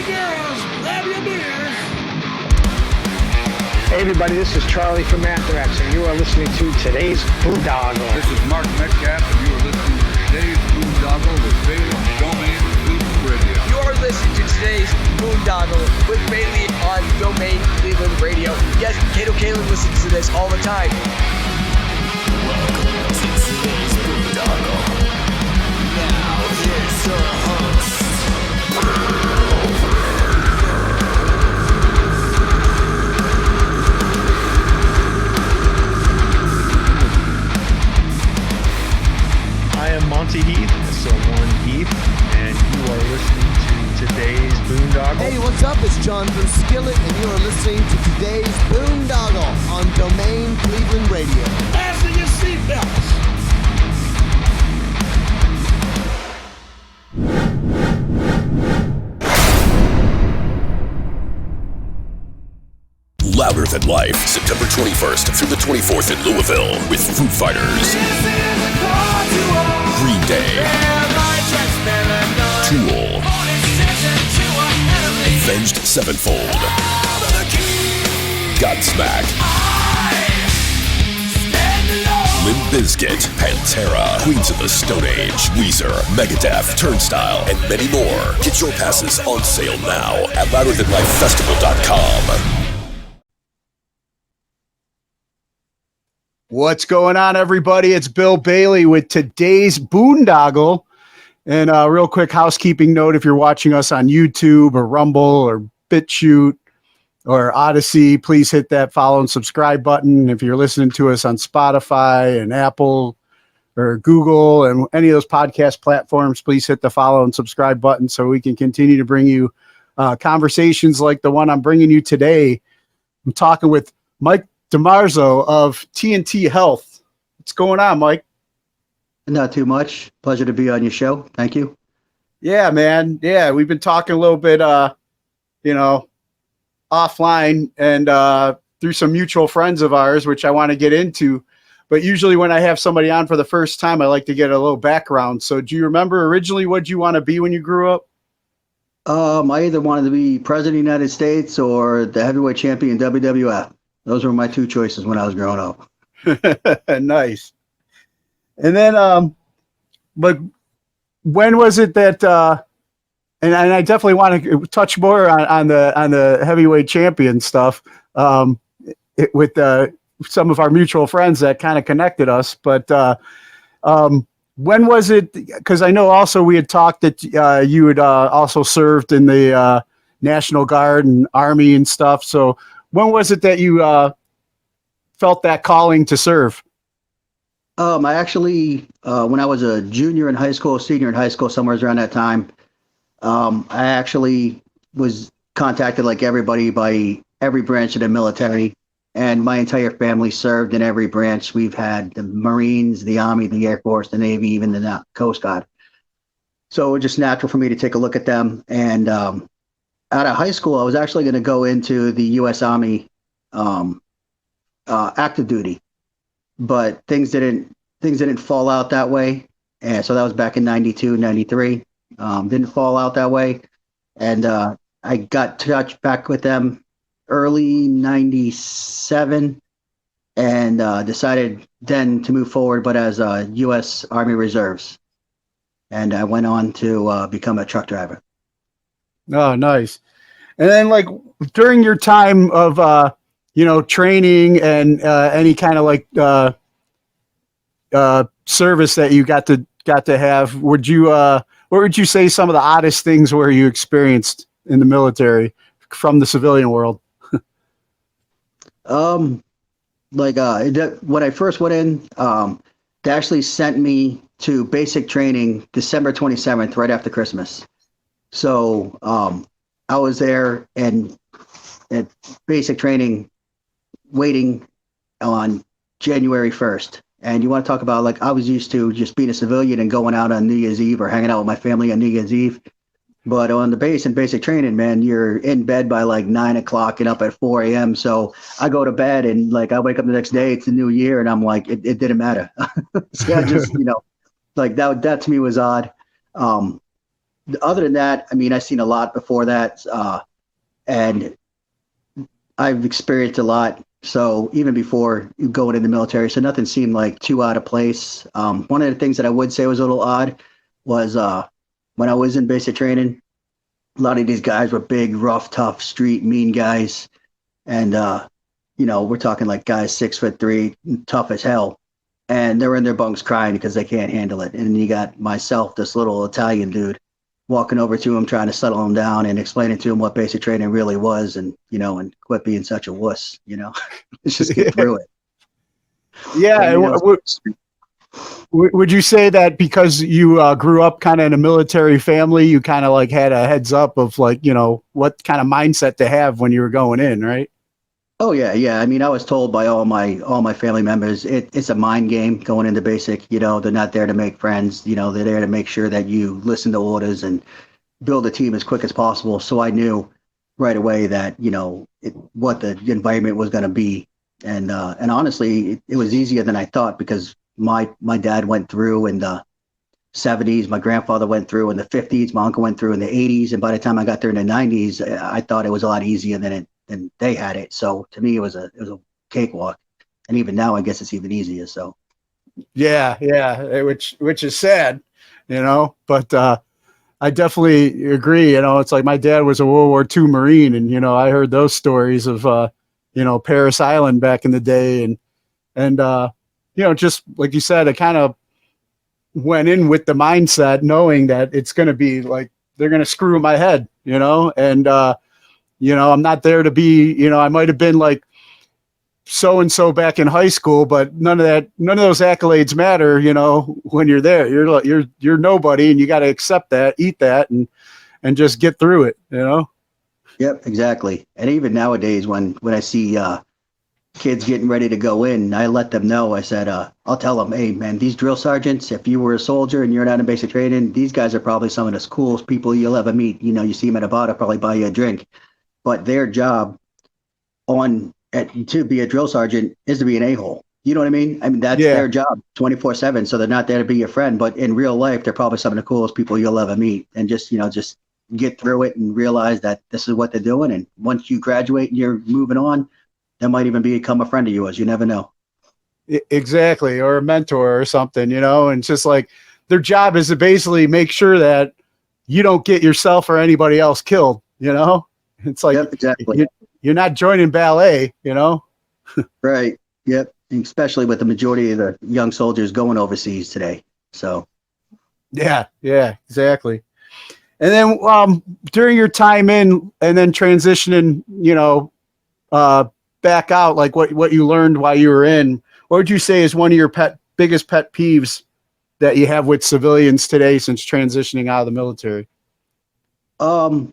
girls, grab your beers. Hey everybody, this is Charlie from Anthrax, and you are listening to today's Boondoggle. This is Mark Metcalf, and you are listening to today's Boondoggle with Bailey on Domain Cleveland Radio. You are listening to today's Boondoggle with Bailey on Domain Cleveland Radio. Yes, Kato Kalin listens to this all the time. Welcome to today's Boondoggle. Now here's your host. I am Monty Heath, SL1 Heath, and you are listening to today's Boondoggle. Hey, what's up? It's John from Skillet, and you are listening to today's Boondoggle on Domain Cleveland Radio. Fasten your seatbelts. Louder Than Life, September 21st through the 24th in Louisville with Foo Fighters, Green Day, Tool, Avenged Sevenfold, Godsmack, Limp Bizkit, Pantera, Queens of the Stone Age, Weezer, Megadeth, Turnstile, and many more. Get your passes on sale now at louderthanlifefestival.com. What's going on, everybody? It's Bill Bailey with today's Boondoggle. And a real quick housekeeping note, if you're watching us on YouTube or Rumble or BitChute or Odyssey, please hit that follow and subscribe button. If you're listening to us on Spotify and Apple or Google and any of those podcast platforms, please hit the follow and subscribe button so we can continue to bring you conversations like the one I'm bringing you today. I'm talking with Mike DiMarzo of TNT Health. What's going on, Mike? Not too much. Pleasure to be on your show. Thank you. Yeah, man. Yeah, we've been talking a little bit, offline and through some mutual friends of ours, which I want to get into. But usually when I have somebody on for the first time, I like to get a little background. So do you remember originally what you want to be when you grew up? I either wanted to be president of the United States or the heavyweight champion WWF. Those were my two choices when I was growing up. Nice. And then, but when was it that, and I definitely want to touch more on the heavyweight champion stuff, with some of our mutual friends that kind of connected us. But when was it? Because I know also we had talked that you had also served in the National Guard and Army and stuff. So when was it that you felt that calling to serve? I actually, when I was a junior in high school, senior in high school, somewhere around that time, I actually was contacted like everybody by every branch of the military, and my entire family served in every branch. We've had the Marines, the Army, the Air Force, the Navy, even the Coast Guard. So it was just natural for me to take a look at them. And out of high school, I was actually going to go into the U.S. Army active duty, but things didn't fall out that way. And so that was back in 92, 93. Didn't fall out that way. And I got touched back with them early 97 and decided then to move forward, but as U.S. Army Reserves. And I went on to become a truck driver. Oh, nice. And then like during your time of, training and any kind of like service that you got to have, what would you say some of the oddest things were you experienced in the military from the civilian world? When I first went in, they actually sent me to basic training December 27th, right after Christmas. So I was there and at basic training waiting on January 1st. And you want to talk about, like, I was used to just being a civilian and going out on New Year's Eve or hanging out with my family on New Year's Eve. But on the base and basic training, man, you're in bed by like 9 o'clock and up at 4 a.m. So I go to bed and like I wake up the next day, it's the new year, and I'm like, it didn't matter. So I just, like that to me was odd. other than that, I mean, I've seen a lot before that, and I've experienced a lot. So even before going in the military, so nothing seemed like too out of place. One of the things that I would say was a little odd was when I was in basic training, a lot of these guys were big, rough, tough, street, mean guys. And, we're talking like guys 6'3", tough as hell. And they're in their bunks crying because they can't handle it. And you got myself, this little Italian dude, walking over to him, trying to settle him down and explaining to him what basic training really was, and quit being such a wuss. Let's just get through it. Yeah. Would you say that because you grew up kind of in a military family, you kind of like had a heads up of like, what kind of mindset to have when you were going in, right? Oh yeah. I mean, I was told by all my family members, it's a mind game going into basic. They're not there to make friends. They're there to make sure that you listen to orders and build a team as quick as possible. So I knew right away that what the environment was going to be, and honestly, it was easier than I thought, because my dad went through in the 70s, my grandfather went through in the 50s, my uncle went through in the 80s, and by the time I got there in the 90s, I thought it was a lot easier than they had it. So to me, it was a cakewalk, and even now, I guess it's even easier. So, yeah, which is sad, But I definitely agree. It's like my dad was a World War II Marine, and I heard those stories of Paris Island back in the day, and just like you said, I kind of went in with the mindset knowing that it's going to be like they're going to screw my head, and I'm not there to be, I might have been like so-and-so back in high school, but none of those accolades matter, when you're there. You're nobody, and you got to accept that, eat that, and just get through it, Yep, exactly. And even nowadays, when I see kids getting ready to go in, I let them know. I said, I'll tell them, hey, man, these drill sergeants, if you were a soldier and you're not in basic training, these guys are probably some of the coolest people you'll ever meet. You see them at a bar, they'll probably buy you a drink. But their job to be a drill sergeant is to be an a-hole. You know what I mean? I mean, that's their job 24/7. So they're not there to be your friend, but in real life, they're probably some of the coolest people you'll ever meet. And just get through it and realize that this is what they're doing. And once you graduate and you're moving on, they might even become a friend of yours. You never know. Exactly. Or a mentor or something, and it's just like their job is to basically make sure that you don't get yourself or anybody else killed, It's like, yep, exactly. You're not joining ballet, Right. Yep. Especially with the majority of the young soldiers going overseas today. So. Yeah, exactly. And then during your time in and then transitioning, back out, like what you learned while you were in, what would you say is one of your biggest pet peeves that you have with civilians today since transitioning out of the military? Oh,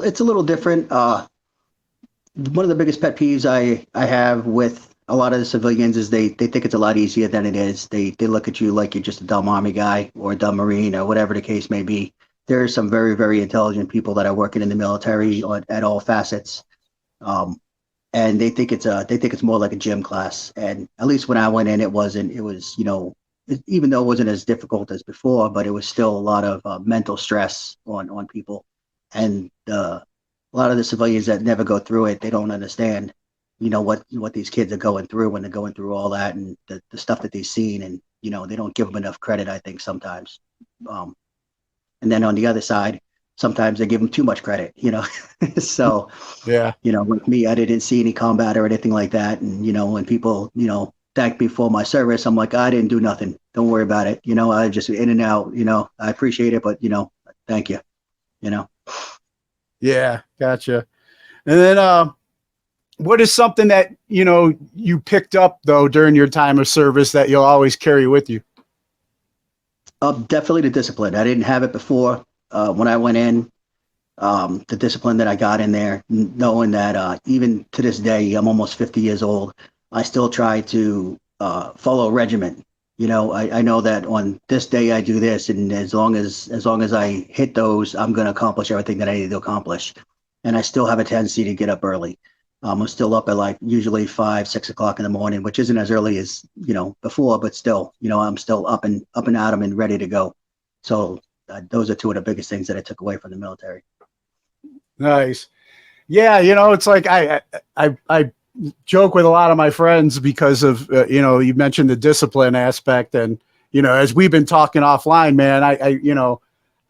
it's a little different. One of the biggest pet peeves I have with a lot of the civilians is they think it's a lot easier than it is. They look at you like you're just a dumb Army guy or a dumb Marine or whatever the case may be. There are some very, very intelligent people that are working in the military at all facets. And they think it's more like a gym class. And at least when I went in, it wasn't. It was, even though it wasn't as difficult as before, but it was still a lot of mental stress on people. And a lot of the civilians that never go through it, they don't understand, what these kids are going through when they're going through all that and the stuff that they've seen. And, they don't give them enough credit, I think, sometimes. And then on the other side, sometimes they give them too much credit, So, yeah, with me, I didn't see any combat or anything like that. And, when people, thank me for my service, I'm like, I didn't do nothing. Don't worry about it. I just in and out, I appreciate it, but, thank you, Yeah, gotcha. And then what is something that, you picked up, though, during your time of service that you'll always carry with you? Definitely the discipline. I didn't have it before. When I went in, the discipline that I got in there, knowing that even to this day, I'm almost 50 years old, I still try to follow a regiment. I know that on this day I do this, and as long as I hit those, I'm going to accomplish everything that I need to accomplish. And I still have a tendency to get up early. I'm still up at like usually 5, 6 o'clock in the morning, which isn't as early as before, but still, I'm still up and at 'em and ready to go. So those are two of the biggest things that I took away from the military. Nice. Yeah, it's like I joke with a lot of my friends because of you mentioned the discipline aspect, and as we've been talking offline, man,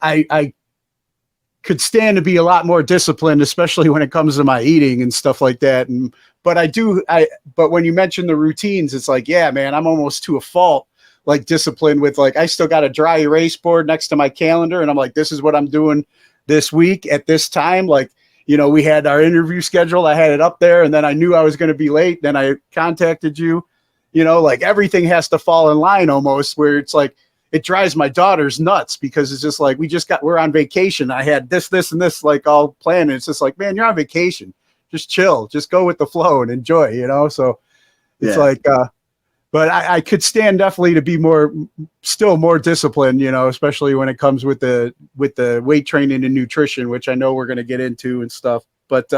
I could stand to be a lot more disciplined, especially when it comes to my eating and stuff like that. But when you mention the routines, it's like, yeah, man, I'm almost to a fault, like disciplined with I still got a dry erase board next to my calendar, and I'm like, this is what I'm doing this week at this time. We had our interview schedule. I had it up there, and then I knew I was going to be late. Then I contacted you, everything has to fall in line almost, where it's like, it drives my daughters nuts because it's just like, we're on vacation. I had this, and this, all planned. And it's just like, man, you're on vacation. Just chill, just go with the flow and enjoy, So it's but I could stand definitely to be still more disciplined, especially when it comes with the weight training and nutrition, which I know we're going to get into and stuff. But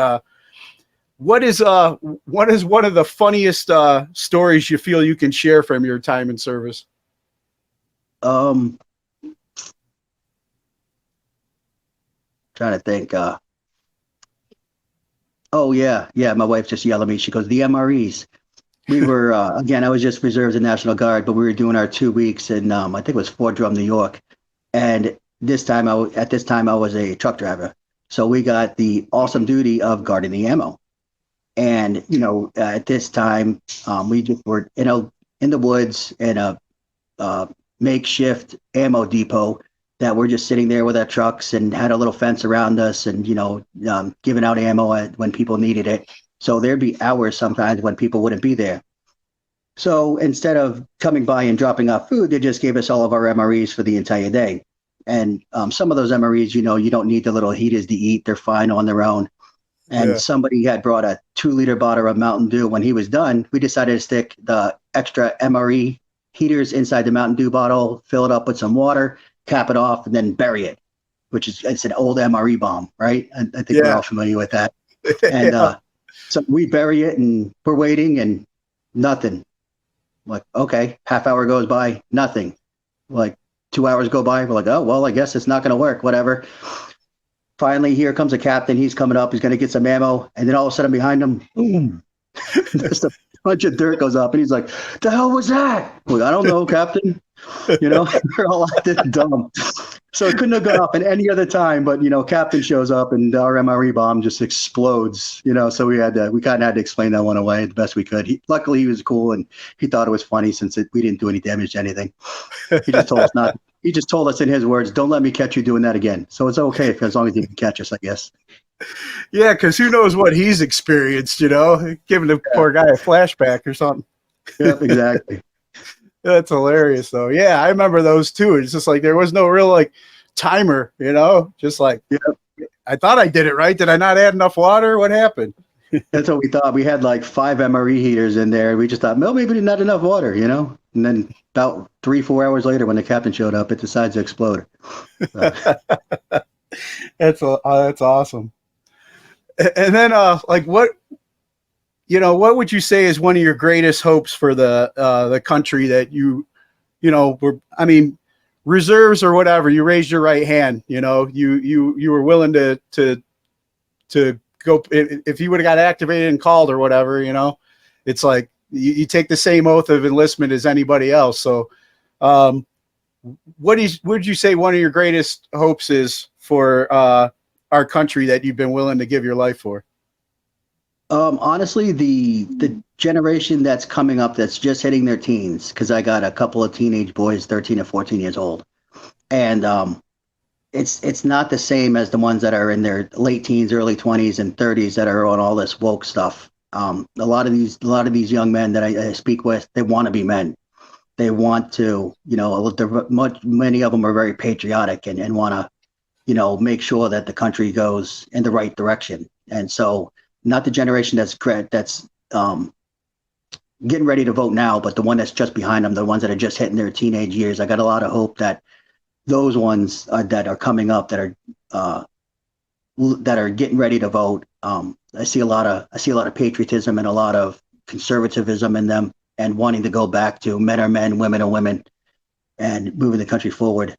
what is one of the funniest stories you feel you can share from your time in service? Trying to think. Oh yeah. My wife just yelled at me. She goes, "The MREs." We were again. I was just reserves and National Guard, but we were doing our 2 weeks in I think it was Fort Drum, New York. And this time I was a truck driver, so we got the awesome duty of guarding the ammo. And at this time, we just were in the woods in a makeshift ammo depot that we're just sitting there with our trucks and had a little fence around us and giving out ammo when people needed it. So there'd be hours sometimes when people wouldn't be there. So instead of coming by and dropping off food, they just gave us all of our MREs for the entire day. And some of those MREs, you don't need the little heaters to eat. They're fine on their own. And somebody had brought a 2-liter bottle of Mountain Dew. When he was done, we decided to stick the extra MRE heaters inside the Mountain Dew bottle, fill it up with some water, cap it off, and then bury it, it's an old MRE bomb, right? I think we're all familiar with that. And so we bury it, and we're waiting, and nothing. Like, okay, half hour goes by, nothing. 2 hours go by, we're like, oh, well, I guess it's not going to work, whatever. Finally, here comes a captain. He's coming up. He's going to get some ammo. And then all of a sudden behind him, boom, just a bunch of dirt goes up. And he's like, the hell was that? Well, I don't know, Captain. We're all acting dumb. So it couldn't have gone off at any other time. But, Captain shows up and our MRE bomb just explodes. So we kind of had to explain that one away the best we could. Luckily, he was cool and he thought it was funny since we didn't do any damage to anything. He just told us not. He just told us in his words, "Don't let me catch you doing that again." So it's okay as long as you can catch us, I guess. Yeah, because who knows what he's experienced, giving the poor guy a flashback or something. Yep, exactly. That's hilarious, though. Yeah, I remember those too. It's just like there was no real timer, just like, I thought I did it right. Did I not add enough water? What happened? That's what we thought. We had 5 MRE heaters in there. We just thought, well, maybe not enough water, And then about 3-4 hours later, when the captain showed up, it decides to explode. So. That's awesome. And then, what would you say is one of your greatest hopes for the country that reserves or whatever? You raised your right hand. You were willing to go if you would have got activated and called or whatever. It's like you take the same oath of enlistment as anybody else. So, what would you say one of your greatest hopes is for our country that you've been willing to give your life for? Honestly, the generation that's coming up that's just hitting their teens, because I got a couple of teenage boys, 13 and 14 years old, and it's not the same as the ones that are in their late teens, early 20s, and 30s that are on all this woke stuff. A lot of these young men that I speak with, they want to be men. They want to, many of them are very patriotic and want to, make sure that the country goes in the right direction. And so, not the generation that's getting ready to vote now, but the one that's just behind them, the ones that are just hitting their teenage years. I got a lot of hope that those ones that are coming up that are getting ready to vote. I see a lot of patriotism and a lot of conservatism in them, and wanting to go back to men are men, women are women, and moving the country forward.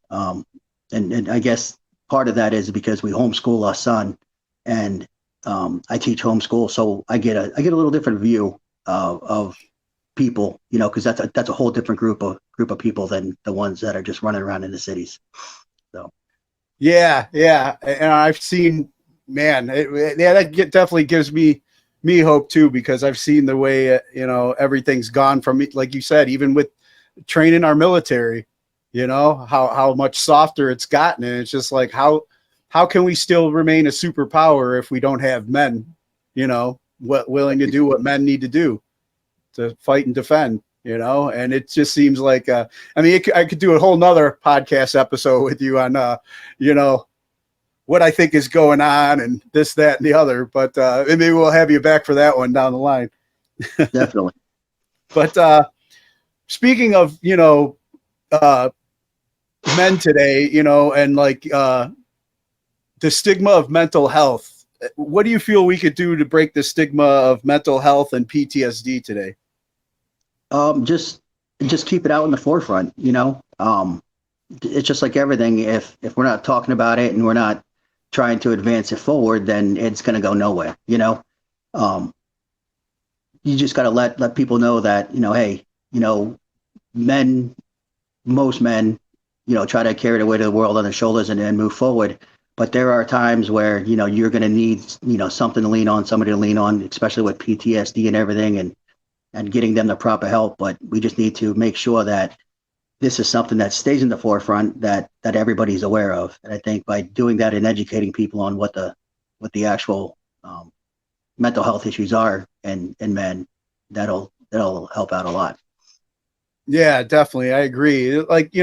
and I guess part of that is because we homeschool our son, and I teach homeschool, so I get a little different view of people, because that's a whole different group of people than the ones that are just running around in the cities. So Yeah, and I've seen, man, definitely gives me hope too, because I've seen the way everything's gone from, like you said, even with training our military, how much softer it's gotten, and it's just like how can we still remain a superpower if we don't have men, willing to do what men need to do to fight and defend, and it just seems like, I could do a whole nother podcast episode with you on, what I think is going on and this, that, and the other, but maybe we'll have you back for that one down the line. Definitely. But speaking of, men today, and like the stigma of mental health, what do you feel we could do to break the stigma of mental health and PTSD today? Just keep it out in the forefront, it's just like everything. If we're not talking about it and we're not trying to advance it forward, then it's going to go nowhere. You just got to let people know that, hey, most men, try to carry the weight of the world on their shoulders and move forward. But there are times where, you're going to need, something to lean on, somebody to lean on, especially with PTSD and everything, and getting them the proper help. But we just need to make sure that this is something that stays in the forefront, that everybody's aware of. And I think by doing that and educating people on what the actual mental health issues are in men, that'll help out a lot. Yeah, definitely. I agree. Like,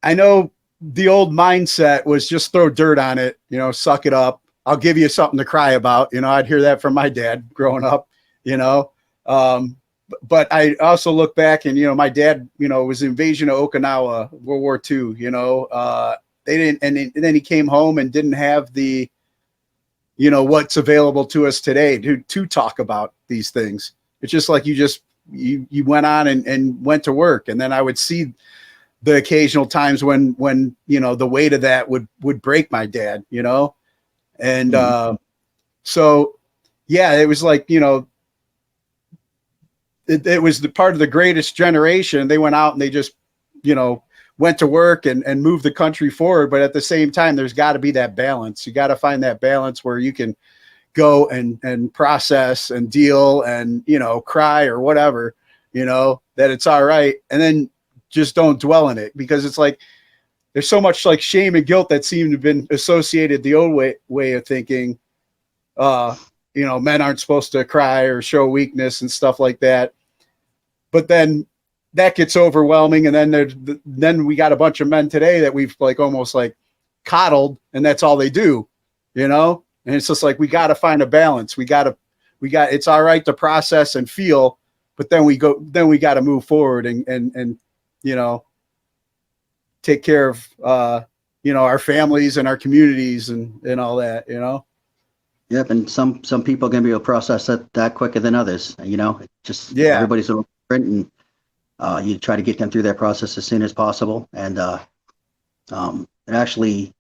I know the old mindset was just throw dirt on it, suck it up. I'll give you something to cry about. I'd hear that from my dad growing up, but I also look back and, my dad, was the invasion of Okinawa, World War II, they didn't, and then he came home and didn't have the, what's available to us today to talk about these things. It's just like you went on and went to work. And then I would see the occasional times when, the weight of that would break my dad, and, so yeah, it was like, it was the part of the greatest generation. They went out and they just, went to work and moved the country forward. But at the same time, there's got to be that balance. You got to find that balance where you can go and process and deal and, cry or whatever, that it's all right. And then just don't dwell in it, because it's like, there's so much like shame and guilt that seem to have been associated the old way of thinking. Men aren't supposed to cry or show weakness and stuff like that. But then that gets overwhelming. And then we got a bunch of men today that we've like almost like coddled, and that's all they do, and it's just like, we got to find a balance. It's all right to process and feel, but then we got to move forward and take care of, our families and our communities and all that, Yep, and some people are going to be able to process that quicker than others. Everybody's a little different, and you try to get them through that process as soon as possible. And actually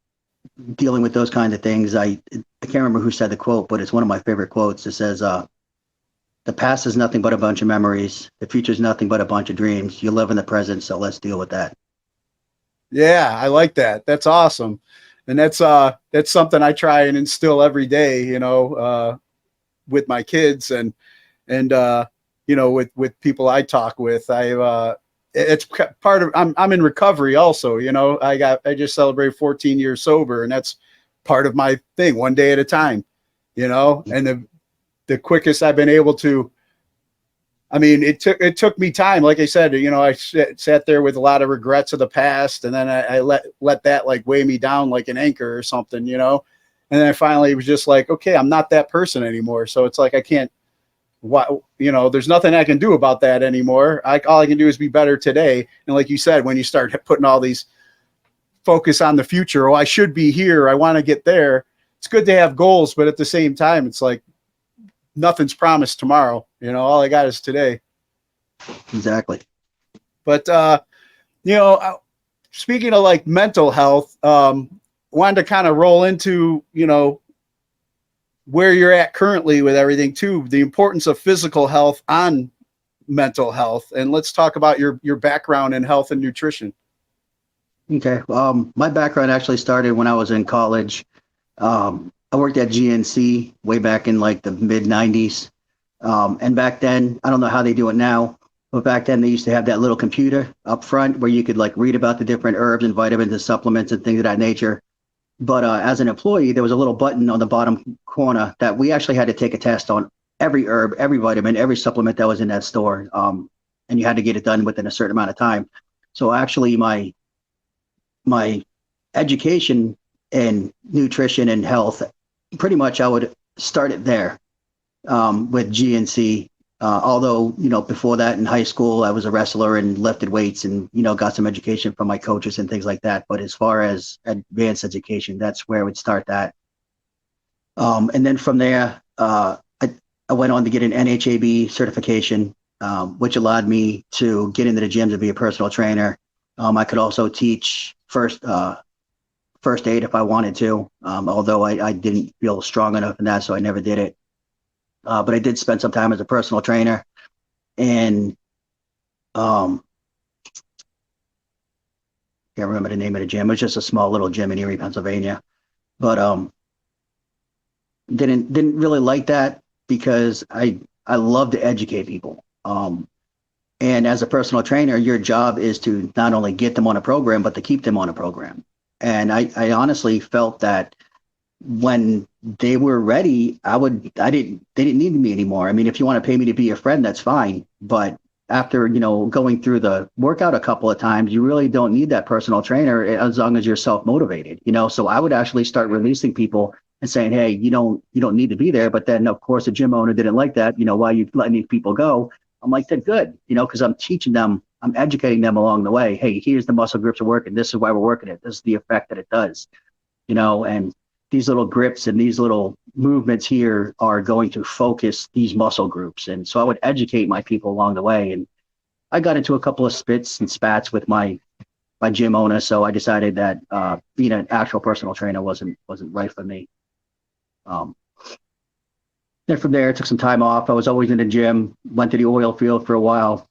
dealing with those kind of things, I can't remember who said the quote, but it's one of my favorite quotes. It says, "The past is nothing but a bunch of memories. The future is nothing but a bunch of dreams. You live in the present, so let's deal with that." Yeah, I like that. That's awesome. And that's something I try and instill every day, with my kids and with people I talk with. It's part of, I'm in recovery also, I just celebrated 14 years sober, and that's part of my thing, one day at a time, and the quickest I've been able to, it took me time. Like I said, I sat there with a lot of regrets of the past, and then I let that like weigh me down like an anchor or something, and then I finally was just like, okay, I'm not that person anymore. So it's like, I can't, there's nothing I can do about that anymore. All I can do is be better today. And like you said, when you start putting all these focus on the future, I should be here, I want to get there. It's good to have goals, but at the same time, it's like, nothing's promised tomorrow. All I got is today. Exactly. But, speaking of like mental health, wanted to kind of roll into, where you're at currently with everything too, the importance of physical health on mental health. And let's talk about your background in health and nutrition. Okay. My background actually started when I was in college. I worked at GNC way back in like the mid 90s. And back then, I don't know how they do it now, but back then they used to have that little computer up front where you could like read about the different herbs and vitamins and supplements and things of that nature. But as an employee, there was a little button on the bottom corner that we actually had to take a test on every herb, every vitamin, every supplement that was in that store. And you had to get it done within a certain amount of time. So actually my education in nutrition and health, pretty much I would start it there with GNC. Although, before that in high school, I was a wrestler and lifted weights and, got some education from my coaches and things like that. But as far as advanced education, that's where I would start that. And then from there, I went on to get an NHAB certification, which allowed me to get into the gyms and be a personal trainer. I could also teach first aid if I wanted to, although I didn't feel strong enough in that, so I never did it. But I did spend some time as a personal trainer, and can't remember the name of the gym. It was just a small little gym in Erie, Pennsylvania. But didn't really like that because I love to educate people. And as a personal trainer, your job is to not only get them on a program, but to keep them on a program. And I honestly felt that when they were ready, they didn't need me anymore. I mean, if you want to pay me to be a friend, that's fine. But after, going through the workout a couple of times, you really don't need that personal trainer as long as you're self-motivated, So I would actually start releasing people and saying, hey, you don't need to be there. But then of course the gym owner didn't like that. Why you letting these people go? I'm like, they're good, because I'm teaching them, I'm educating them along the way. Hey, here's the muscle grips are working. This is why we're working it. This is the effect that it does, and these little grips and these little movements here are going to focus these muscle groups. And so I would educate my people along the way. And I got into a couple of spits and spats with my gym owner. So I decided that being an actual personal trainer wasn't right for me. Then from there, I took some time off. I was always in the gym, went to the oil field for a while.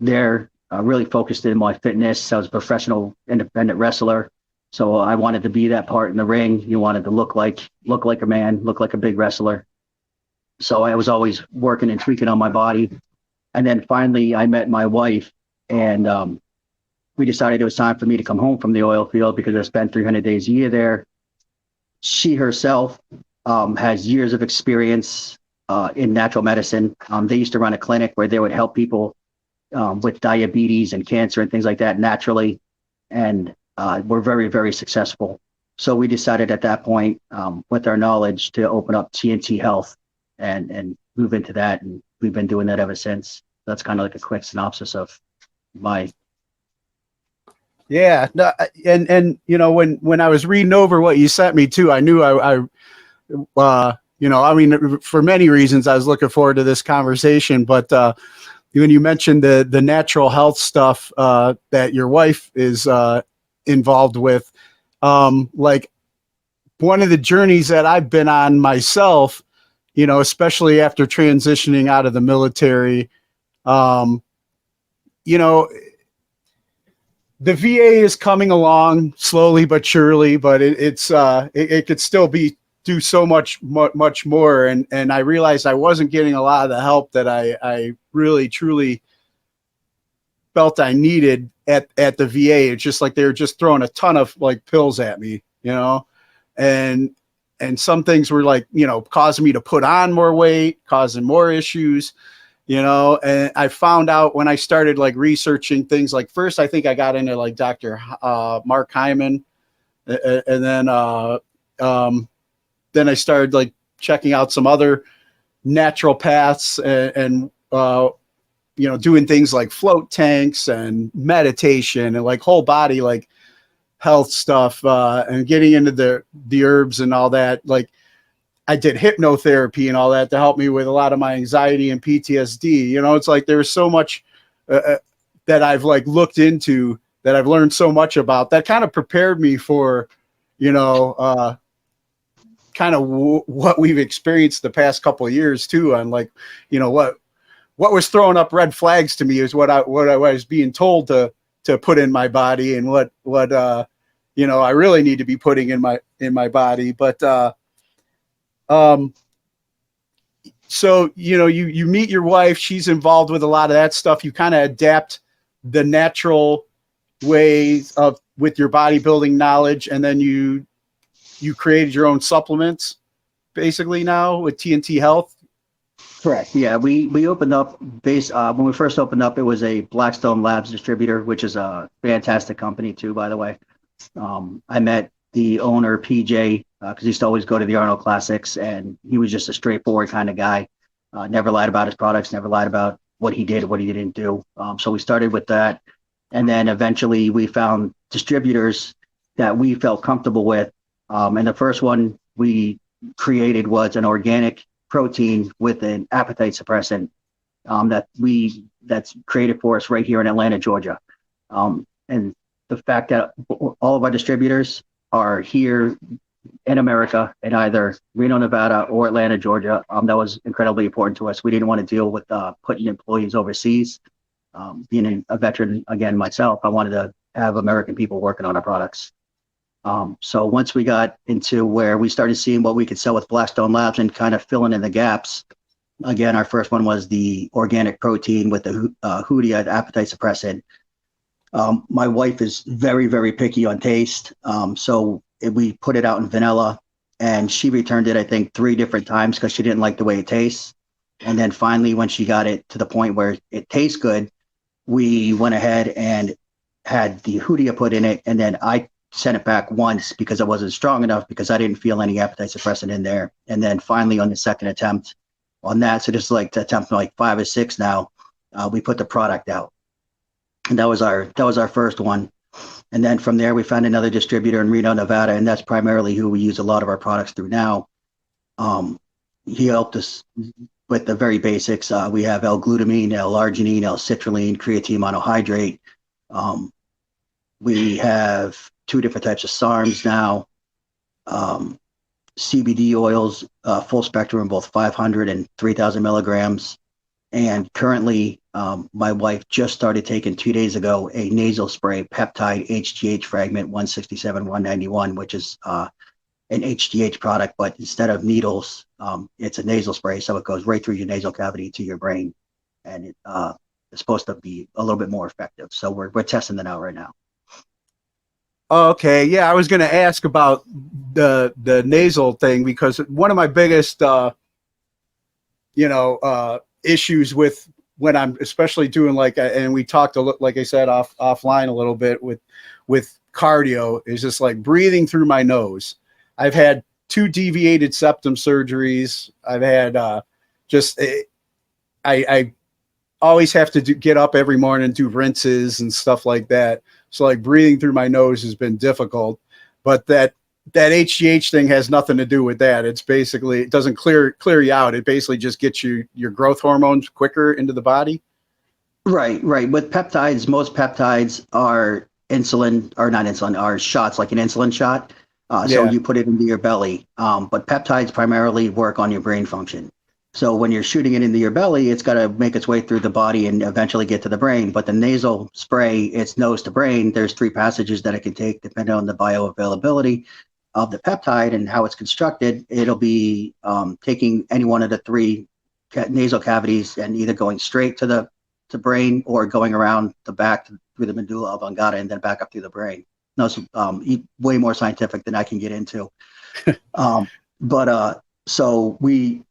Really focused in my fitness. I was a professional independent wrestler. So I wanted to be that part in the ring. You wanted to look like a man, look like a big wrestler. So I was always working and tweaking on my body. And then finally I met my wife, and we decided it was time for me to come home from the oil field because I spent 300 days a year there. She herself has years of experience in natural medicine. They used to run a clinic where they would help people with diabetes and cancer and things like that naturally. And we're very, very successful. So we decided at that point, with our knowledge, to open up TNT Health and move into that. And we've been doing that ever since. That's kind of like a quick synopsis of my. Yeah. No, and when I was reading over what you sent me too, I knew for many reasons, I was looking forward to this conversation, but when you mentioned the natural health stuff that your wife is involved with, like one of the journeys that I've been on myself, especially after transitioning out of the military, the VA is coming along slowly but surely, but it could still do so much more. And I realized I wasn't getting a lot of the help that I really truly felt I needed at the VA. It's just like they were just throwing a ton of like pills at me, and some things were like, causing me to put on more weight, causing more issues, and I found out when I started like researching things, like first, I think I got into like Dr. Mark Hyman, and then I started like checking out some other naturopaths and doing things like float tanks and meditation and like whole body, like health stuff, and getting into the herbs and all that. Like I did hypnotherapy and all that to help me with a lot of my anxiety and PTSD. It's like there's so much that I've like looked into that I've learned so much about, that kind of prepared me for, kind of what we've experienced the past couple of years too, on like, what was throwing up red flags to me is what I was being told to put in my body, and what I really need to be putting in my body. But so you meet your wife, she's involved with a lot of that stuff. You kind of adapt the natural ways with your bodybuilding knowledge, and then you created your own supplements basically now with TNT Health. Correct. Yeah, we opened up when we first opened up, it was a Blackstone Labs distributor, which is a fantastic company too, by the way. I met the owner, PJ, because he used to always go to the Arnold Classics, and he was just a straightforward kind of guy. Never lied about his products, never lied about what he did, what he didn't do. So we started with that, and then eventually we found distributors that we felt comfortable with. And the first one we created was an organic protein with an appetite suppressant that's created for us right here in Atlanta, Georgia. And the fact that all of our distributors are here in America in either Reno, Nevada or Atlanta, Georgia, that was incredibly important to us. We didn't want to deal with putting employees overseas. Being a veteran, again, myself, I wanted to have American people working on our products. So once we got into where we started seeing what we could sell with Blackstone Labs and kind of filling in the gaps, again, our first one was the organic protein with the Hoodia appetite suppressant. My wife is very, very picky on taste. So we put it out in vanilla, and she returned it, I think, 3 different times because she didn't like the way it tastes. And then finally, when she got it to the point where it tastes good, we went ahead and had the Hoodia put in it, and then I sent it back once because it wasn't strong enough, because I didn't feel any appetite suppressant in there. And then finally on the second attempt on that, so just like to attempt like 5 or 6 now, we put the product out, and that was our first one. And then from there we found another distributor in Reno, Nevada, and that's primarily who we use a lot of our products through now. He helped us with the very basics. We have L-glutamine, L-arginine, L-citrulline, creatine monohydrate. We have 2 different types of SARMs now, CBD oils, full spectrum, both 500 and 3,000 milligrams. And currently, my wife just started taking 2 days ago a nasal spray peptide HGH fragment 167-191, which is an HGH product, but instead of needles, it's a nasal spray, so it goes right through your nasal cavity to your brain, and it's supposed to be a little bit more effective. So we're testing that out right now. Okay, yeah, I was going to ask about the nasal thing, because one of my biggest issues with when I'm especially doing and we talked like I said offline a little bit with cardio, is just like breathing through my nose. I've had 2 deviated septum surgeries. I've had I always have to get up every morning and do rinses and stuff like that. So like breathing through my nose has been difficult, but that HGH thing has nothing to do with that. It's basically, it doesn't clear you out. It basically just gets your growth hormones quicker into the body. Right. With peptides, most peptides are are shots, like an insulin shot. So you put it into your belly. But peptides primarily work on your brain function. So when you're shooting it into your belly, it's got to make its way through the body and eventually get to the brain. But the nasal spray, it's nose to brain. There's 3 passages that it can take depending on the bioavailability of the peptide and how it's constructed. It'll be taking any one of the 3 nasal cavities and either going straight to the brain or going around the back through the medulla oblongata and then back up through the brain. No, it's way more scientific than I can get into. So we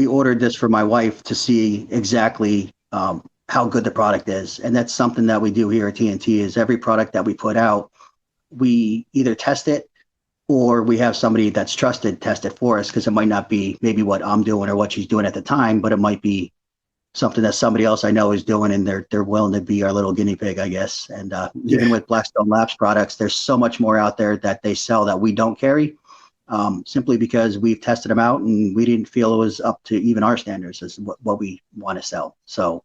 ordered this for my wife to see exactly how good the product is. And that's something that we do here at TNT, is every product that we put out, we either test it or we have somebody that's trusted test it for us, because it might not be maybe what I'm doing or what she's doing at the time, but it might be something that somebody else I know is doing, and they're willing to be our little guinea pig, I guess. And even with Blackstone Labs products, there's so much more out there that they sell that we don't carry. Simply because we've tested them out and we didn't feel it was up to even our standards as what we want to sell. So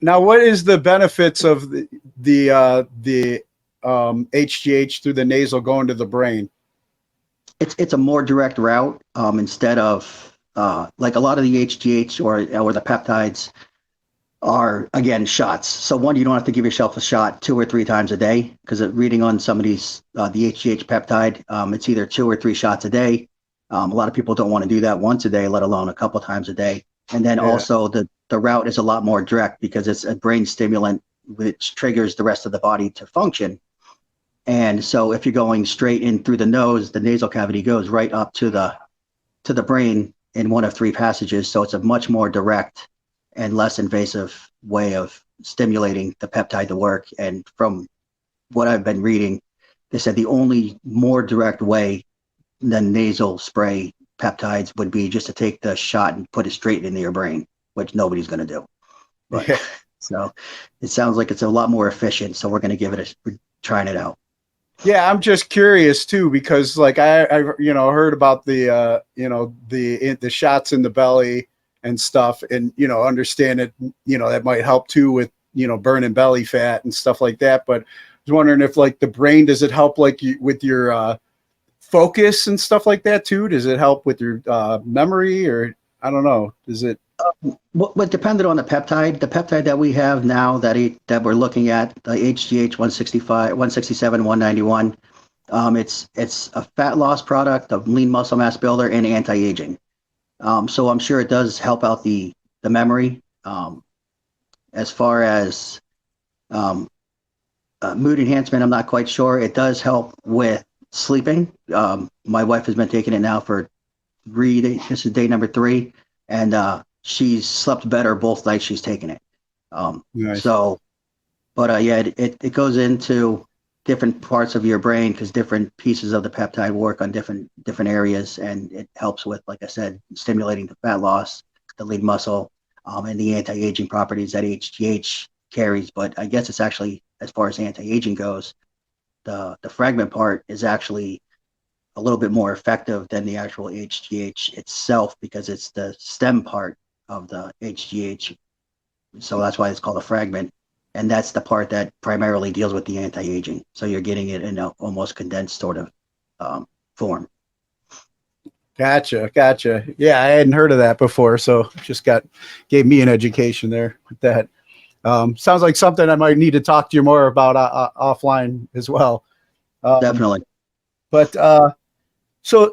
Now, what is the benefits of the HGH through the nasal going to the brain? It's a more direct route, instead of like a lot of the HGH or the peptides are, again, shots. So one, you don't have to give yourself a shot 2 or 3 times a day, because reading on some of these, the HGH peptide, it's either 2 or 3 shots a day. A lot of people don't want to do that once a day, let alone a couple times a day. And then also the route is a lot more direct because it's a brain stimulant, which triggers the rest of the body to function. And so if you're going straight in through the nose, the nasal cavity goes right up to the brain in one of 3 passages. So it's a much more direct and less invasive way of stimulating the peptide to work. And from what I've been reading, they said the only more direct way than nasal spray peptides would be just to take the shot and put it straight into your brain, which nobody's going to do. But, so it sounds like it's a lot more efficient. So we're going to give it we're trying it out. Yeah, I'm just curious too, because like I heard about the the shots in the belly and stuff, and understand it, that might help too with burning belly fat and stuff like that. But I was wondering if like the brain, does it help like with your focus and stuff like that too? Does it help with your memory, or I don't know? Does it? What depended on the peptide that we have now that we're looking at, the HGH 165, 167, 191, it's a fat loss product, a lean muscle mass builder, and anti-aging. So I'm sure it does help out the memory. As far as mood enhancement, I'm not quite sure. It does help with sleeping. My wife has been taking it now for 3 days. This is day number 3, and she's slept better both nights she's taken it. Nice. So, but yeah, it goes into different parts of your brain because different pieces of the peptide work on different areas, and it helps with, like I said, stimulating the fat loss, the lean muscle, and the anti-aging properties that HGH carries. But I guess it's actually, as far as anti-aging goes, the fragment part is actually a little bit more effective than the actual HGH itself, because it's the stem part of the HGH. So that's why it's called a fragment. And that's the part that primarily deals with the anti-aging. So you're getting it in an almost condensed sort of form. Gotcha. Yeah, I hadn't heard of that before, so just gave me an education there with that. Sounds like something I might need to talk to you more about offline as well. Definitely. But so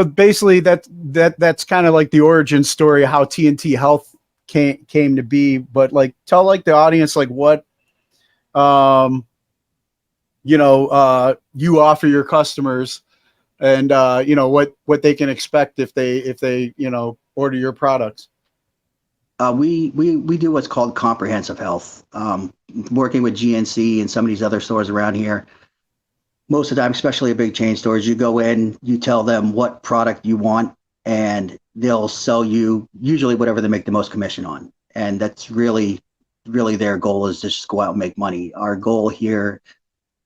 basically that's kind of like the origin story of how TNT Health came to be. But like, tell like the audience like what you offer your customers, and what they can expect if they order your products. We do what's called comprehensive health. Working with GNC and some of these other stores around here, most of the time, especially at big chain stores, you go in, you tell them what product you want, and they'll sell you usually whatever they make the most commission on. And that's really their goal, is just go out and make money. Our goal here,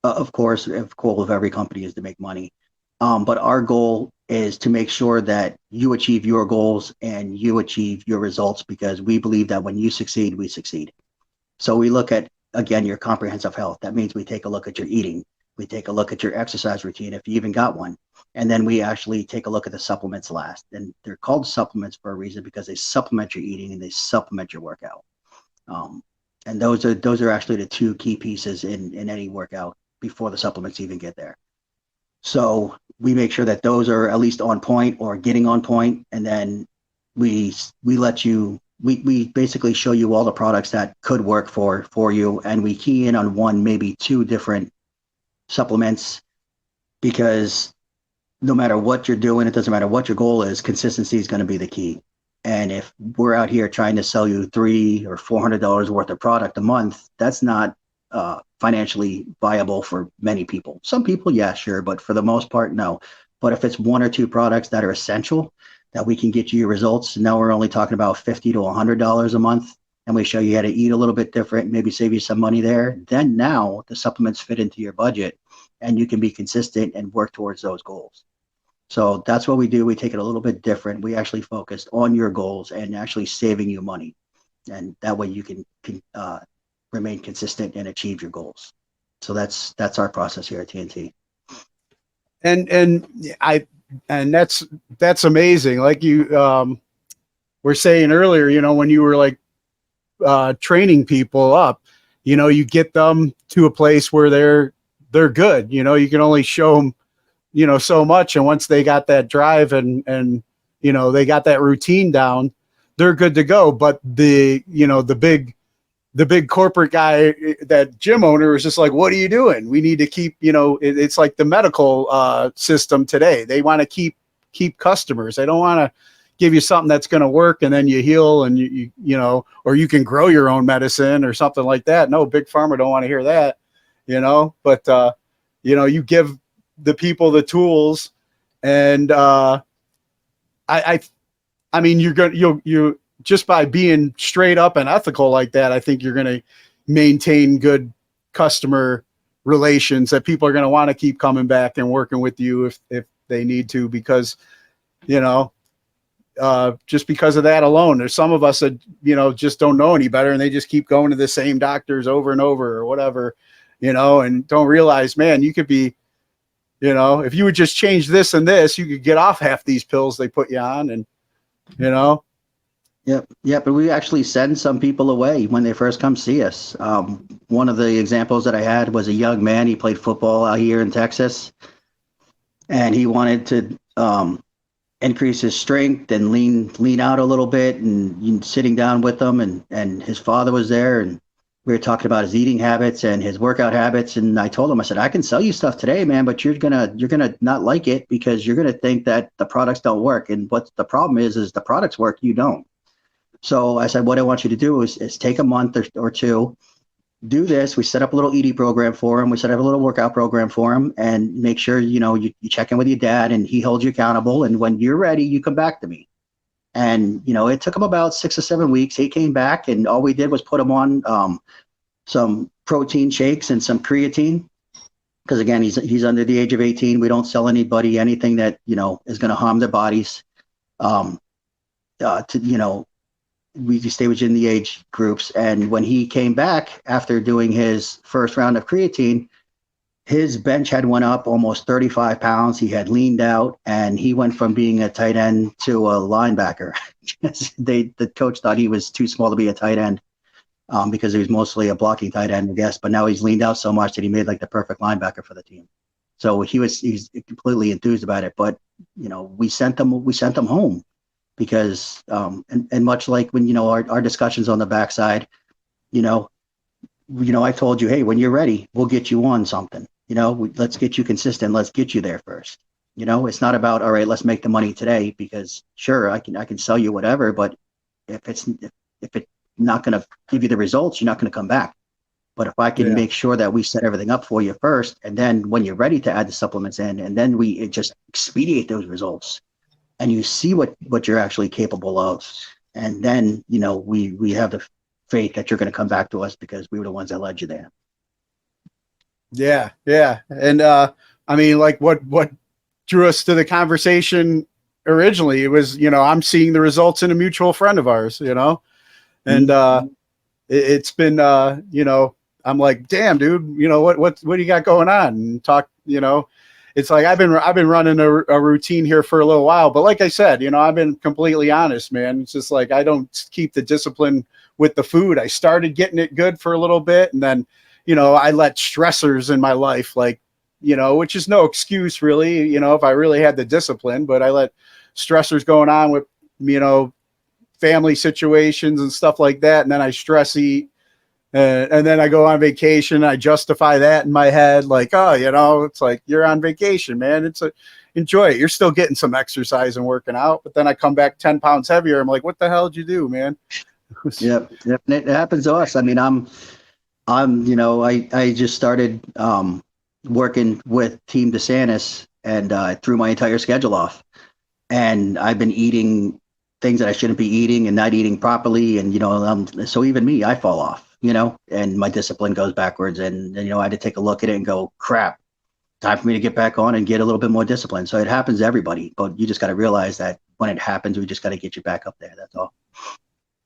of course, the goal of every company is to make money. But our goal is to make sure that you achieve your goals and you achieve your results, because we believe that when you succeed, we succeed. So we look at, again, your comprehensive health. That means we take a look at your eating. We take a look at your exercise routine, if you even got one. And then we actually take a look at the supplements last. And they're called supplements for a reason, because they supplement your eating and they supplement your workout. And those are actually the 2 key pieces in any workout before the supplements even get there. So we make sure that those are at least on point or getting on point. And then we basically show you all the products that could work for you. And we key in on 1, maybe 2 different supplements, because no matter what you're doing, it doesn't matter what your goal is, consistency is going to be the key. And if we're out here trying to sell you $300 or $400 worth of product a month, that's not financially viable for many people. Some people, yeah, sure, but for the most part, no. But if it's 1 or 2 products that are essential, that we can get you your results, now we're only talking about $50 to $100 a month, and we show you how to eat a little bit different, maybe save you some money there, then now the supplements fit into your budget and you can be consistent and work towards those goals. So that's what we do. We take it a little bit different. We actually focus on your goals and actually saving you money. and that way you can remain consistent and achieve your goals. So that's our process here at TNT. And that's amazing. Like you were saying earlier, you know, when you were like training people up, you know, you get them to a place where they're good. You know, you can only show them, you know, so much, and once they got that drive and you know, they got that routine down, they're good to go. But the big corporate guy, that gym owner, is just like, what are you doing? We need to keep, you know, it's like the medical system today. They want to keep customers. They don't want to give you something that's going to work and then you heal and you know, or you can grow your own medicine or something like that. No, big pharma don't want to hear that, you know, but you know, you give the people the tools, and I mean, you'll just by being straight up and ethical like that, I think you're going to maintain good customer relations that people are going to want to keep coming back and working with you if they need to, because, you know, just because of that alone, there's some of us that, you know, just don't know any better and they just keep going to the same doctors over and over or whatever, you know, and don't realize, man, you could be, you know, if you would just change this and this, you could get off half these pills they put you on, and, you know. Yep. But we actually send some people away when they first come see us. One of the examples that I had was a young man. He played football out here in Texas, and he wanted to increase his strength and lean out a little bit, and sitting down with him, and his father was there, and we were talking about his eating habits and his workout habits. And I told him, I said, I can sell you stuff today, man, but you're gonna not like it because you're gonna think that the products don't work. And what the problem is the products work, you don't. So I said, what I want you to do is take a month or two, do this. We set up a little ED program for him. We set up a little workout program for him, and make sure, you know, you check in with your dad and he holds you accountable. And when you're ready, you come back to me. And, you know, it took him about 6 or 7 weeks. He came back, and all we did was put him on some protein shakes and some creatine. Because again, he's under the age of 18. We don't sell anybody anything that, you know, is going to harm their bodies. You know, we stay within the age groups. And when he came back after doing his first round of creatine, his bench had went up almost 35 pounds. He had leaned out, and he went from being a tight end to a linebacker. The coach thought he was too small to be a tight end because he was mostly a blocking tight end, I guess. But now he's leaned out so much that he made like the perfect linebacker for the team. So he's completely enthused about it. But, you know, we sent them home because and much like when, you know, our discussions on the backside, you know, I told you, hey, when you're ready, we'll get you on something. You know, let's get you consistent. Let's get you there first. You know, it's not about, all right, let's make the money today, because sure, I can sell you whatever, but if it's not going to give you the results, you're not going to come back. But if I can make sure that we set everything up for you first, and then when you're ready to add the supplements in, and then we just expedite those results, and you see what you're actually capable of, and then, you know, we have the faith that you're going to come back to us because we were the ones that led you there. Yeah. And I mean, like what drew us to the conversation originally, it was, you know, I'm seeing the results in a mutual friend of ours, you know, and it's been, you know, I'm like, damn, dude, you know, what do you got going on? And talk, you know, it's like I've been running a routine here for a little while, but like I said, you know, I've been completely honest, man. It's just like I don't keep the discipline with the food. I started getting it good for a little bit, and then, you know, I let stressors in my life, like, you know, which is no excuse really, you know, if I really had the discipline, but I let stressors going on with, you know, family situations and stuff like that, and then I stress eat. And then I go on vacation. I justify that in my head, like, oh, you know, it's like, you're on vacation, man. Enjoy it. You're still getting some exercise and working out. But then I come back 10 pounds heavier. I'm like, what the hell did you do, man? Yep. It happens to us. I mean, I'm, you know, I just started working with Team DeSantis, and threw my entire schedule off. And I've been eating things that I shouldn't be eating and not eating properly. And, you know, so even me, I fall off. You know, and my discipline goes backwards, and you know, I had to take a look at it and go, crap, time for me to get back on and get a little bit more discipline. So it happens to everybody, but you just got to realize that when it happens, we just got to get you back up there. That's all.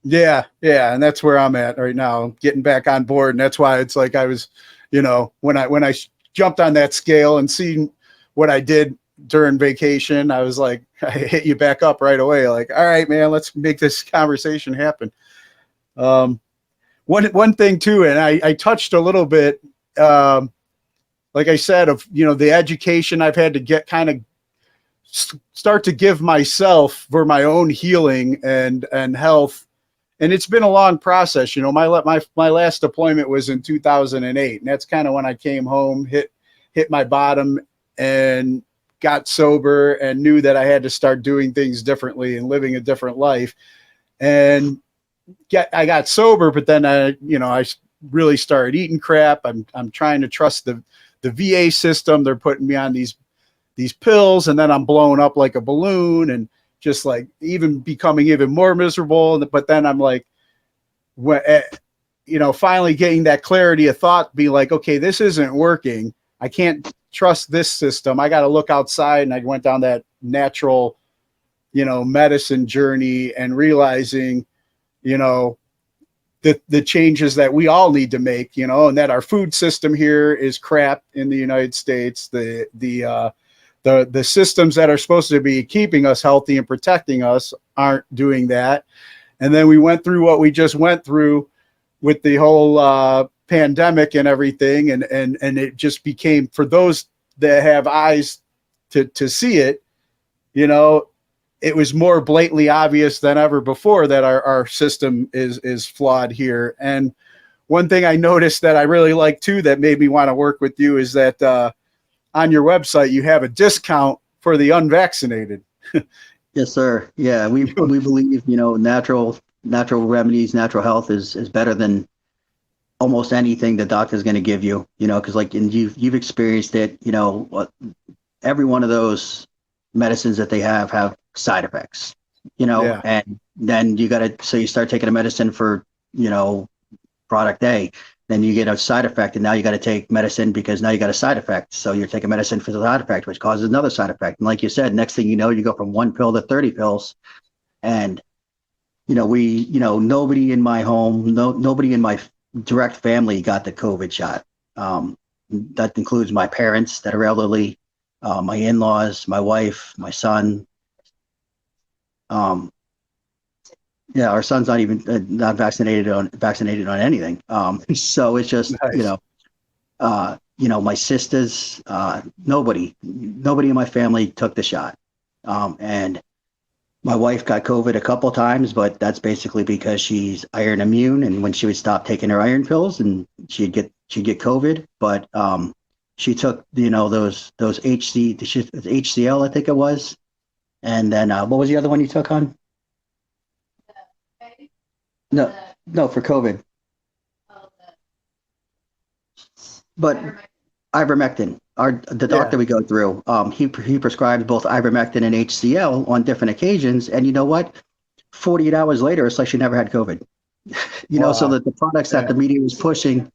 Yeah, yeah, and that's where I'm at right now, getting back on board, and that's why it's like I was, when I jumped on that scale and seen what I did during vacation, I was like, I hit you back up right away, like, all right, man, let's make this conversation happen. One thing too, and I touched a little bit, like I said, of the education I've had to get kind of start to give myself for my own healing and health. And it's been a long process. My last deployment was in 2008, and that's kind of when I came home, hit my bottom, and got sober, and knew that I had to start doing things differently and living a different life. And I got sober, but then I really started eating crap. I'm trying to trust the VA system. They're putting me on these pills, and then I'm blowing up like a balloon, and just like even becoming even more miserable. But then I'm like, finally getting that clarity of thought, be like, okay, this isn't working. I can't trust this system. I got to look outside. And I went down that natural, medicine journey, and realizing, the changes that we all need to make, and that our food system here is crap in the United States. The systems that are supposed to be keeping us healthy and protecting us aren't doing that. And then we went through what we just went through with the whole pandemic and everything. And it just became, for those that have eyes to see it, it was more blatantly obvious than ever before that our system is flawed here. And one thing I noticed that I really like too, that made me want to work with you, is that on your website, you have a discount for the unvaccinated. Yes, sir. Yeah, we believe natural remedies, natural health is better than almost anything the doctor's going to give you. Because and you've experienced it. Every one of those medicines that they have side effects. Yeah. And then you start taking a medicine for product A. Then you get a side effect, and now you got to take medicine because now you got a side effect. So you're taking medicine for the side effect, which causes another side effect. And like you said, next thing you know, you go from 1 pill to 30 pills. And, nobody in my home, nobody in my direct family got the COVID shot. That includes my parents that are elderly, my in-laws, my wife, my son. Yeah, our son's not even not vaccinated on anything. So it's just Nice. my sisters, nobody in my family took the shot. And my wife got COVID a couple times, but that's basically because she's iron immune, and when she would stop taking her iron pills, and she'd get COVID. But she took those HCL, I think it was, and then what was the other one you took, hon? No, for COVID. But ivermectin, the doctor we go through, he prescribes both ivermectin and HCL on different occasions, and you know what? 48 hours later, it's like she never had COVID. Wow. So that the products that the media was pushing,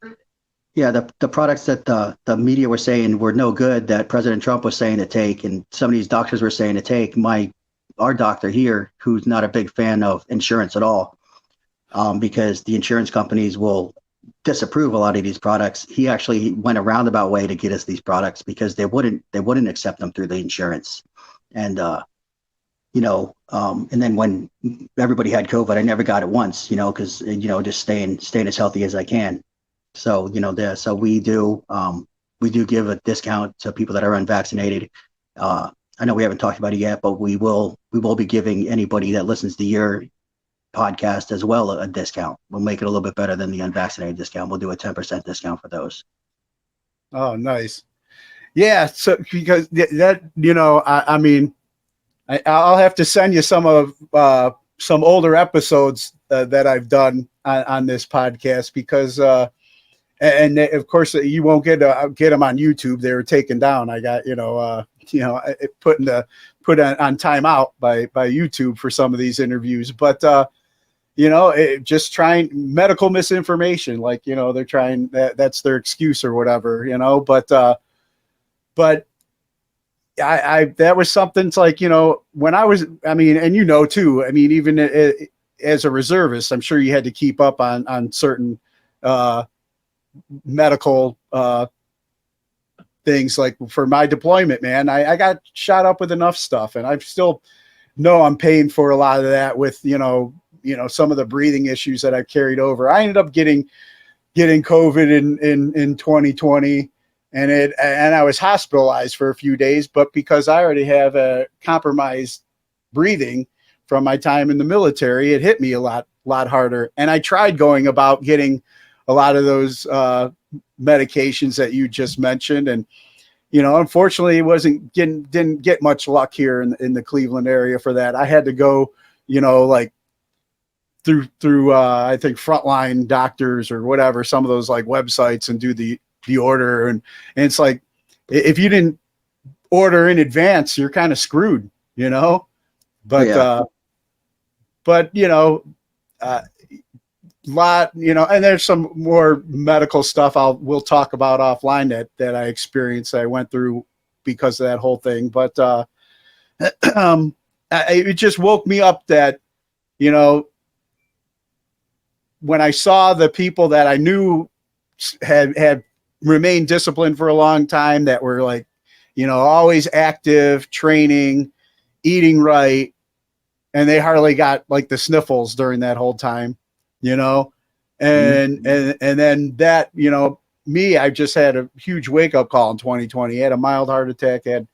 the products that the media were saying were no good, that President Trump was saying to take, and some of these doctors were saying to take. Our doctor here, who's not a big fan of insurance at all, because the insurance companies will disapprove a lot of these products. He actually went a roundabout way to get us these products because they wouldn't accept them through the insurance. And and then when everybody had COVID, I never got it once, because just staying as healthy as I can. So so we do give a discount to people that are unvaccinated. I know we haven't talked about it yet, but we will be giving anybody that listens to your podcast as well a discount. We'll make it a little bit better than the unvaccinated discount. We'll do a 10% discount for those. Oh, nice. Yeah. So because that, I'll have to send you some older episodes that I've done on this podcast, because and of course you won't get them on YouTube. They were taken down. I got put on timeout by YouTube for some of these interviews, but just trying medical misinformation, like they're trying that's their excuse or whatever, but I that was something. It's like when I was, and too, even as a reservist, I'm sure you had to keep up on certain medical things. Like for my deployment, man, I got shot up with enough stuff, and I still know I'm paying for a lot of that with, some of the breathing issues that I've carried over. I ended up getting COVID in 2020, and I was hospitalized for a few days, but because I already have a compromised breathing from my time in the military, it hit me a lot harder. And I tried going about getting a lot of those medications that you just mentioned, and unfortunately, it didn't get much luck here in the Cleveland area for that. I had to go, like through I think Frontline Doctors or whatever, some of those like websites, and do the order, and it's like if you didn't order in advance, you're kind of screwed, But Yeah. Lot, and there's some more medical stuff we'll talk about offline that I experienced, I went through because of that whole thing. But it just woke me up that, when I saw the people that I knew had remained disciplined for a long time, that were like, always active, training, eating right, and they hardly got like the sniffles during that whole time, and then that, me, I just had a huge wake up call in 2020. I had a mild heart attack, had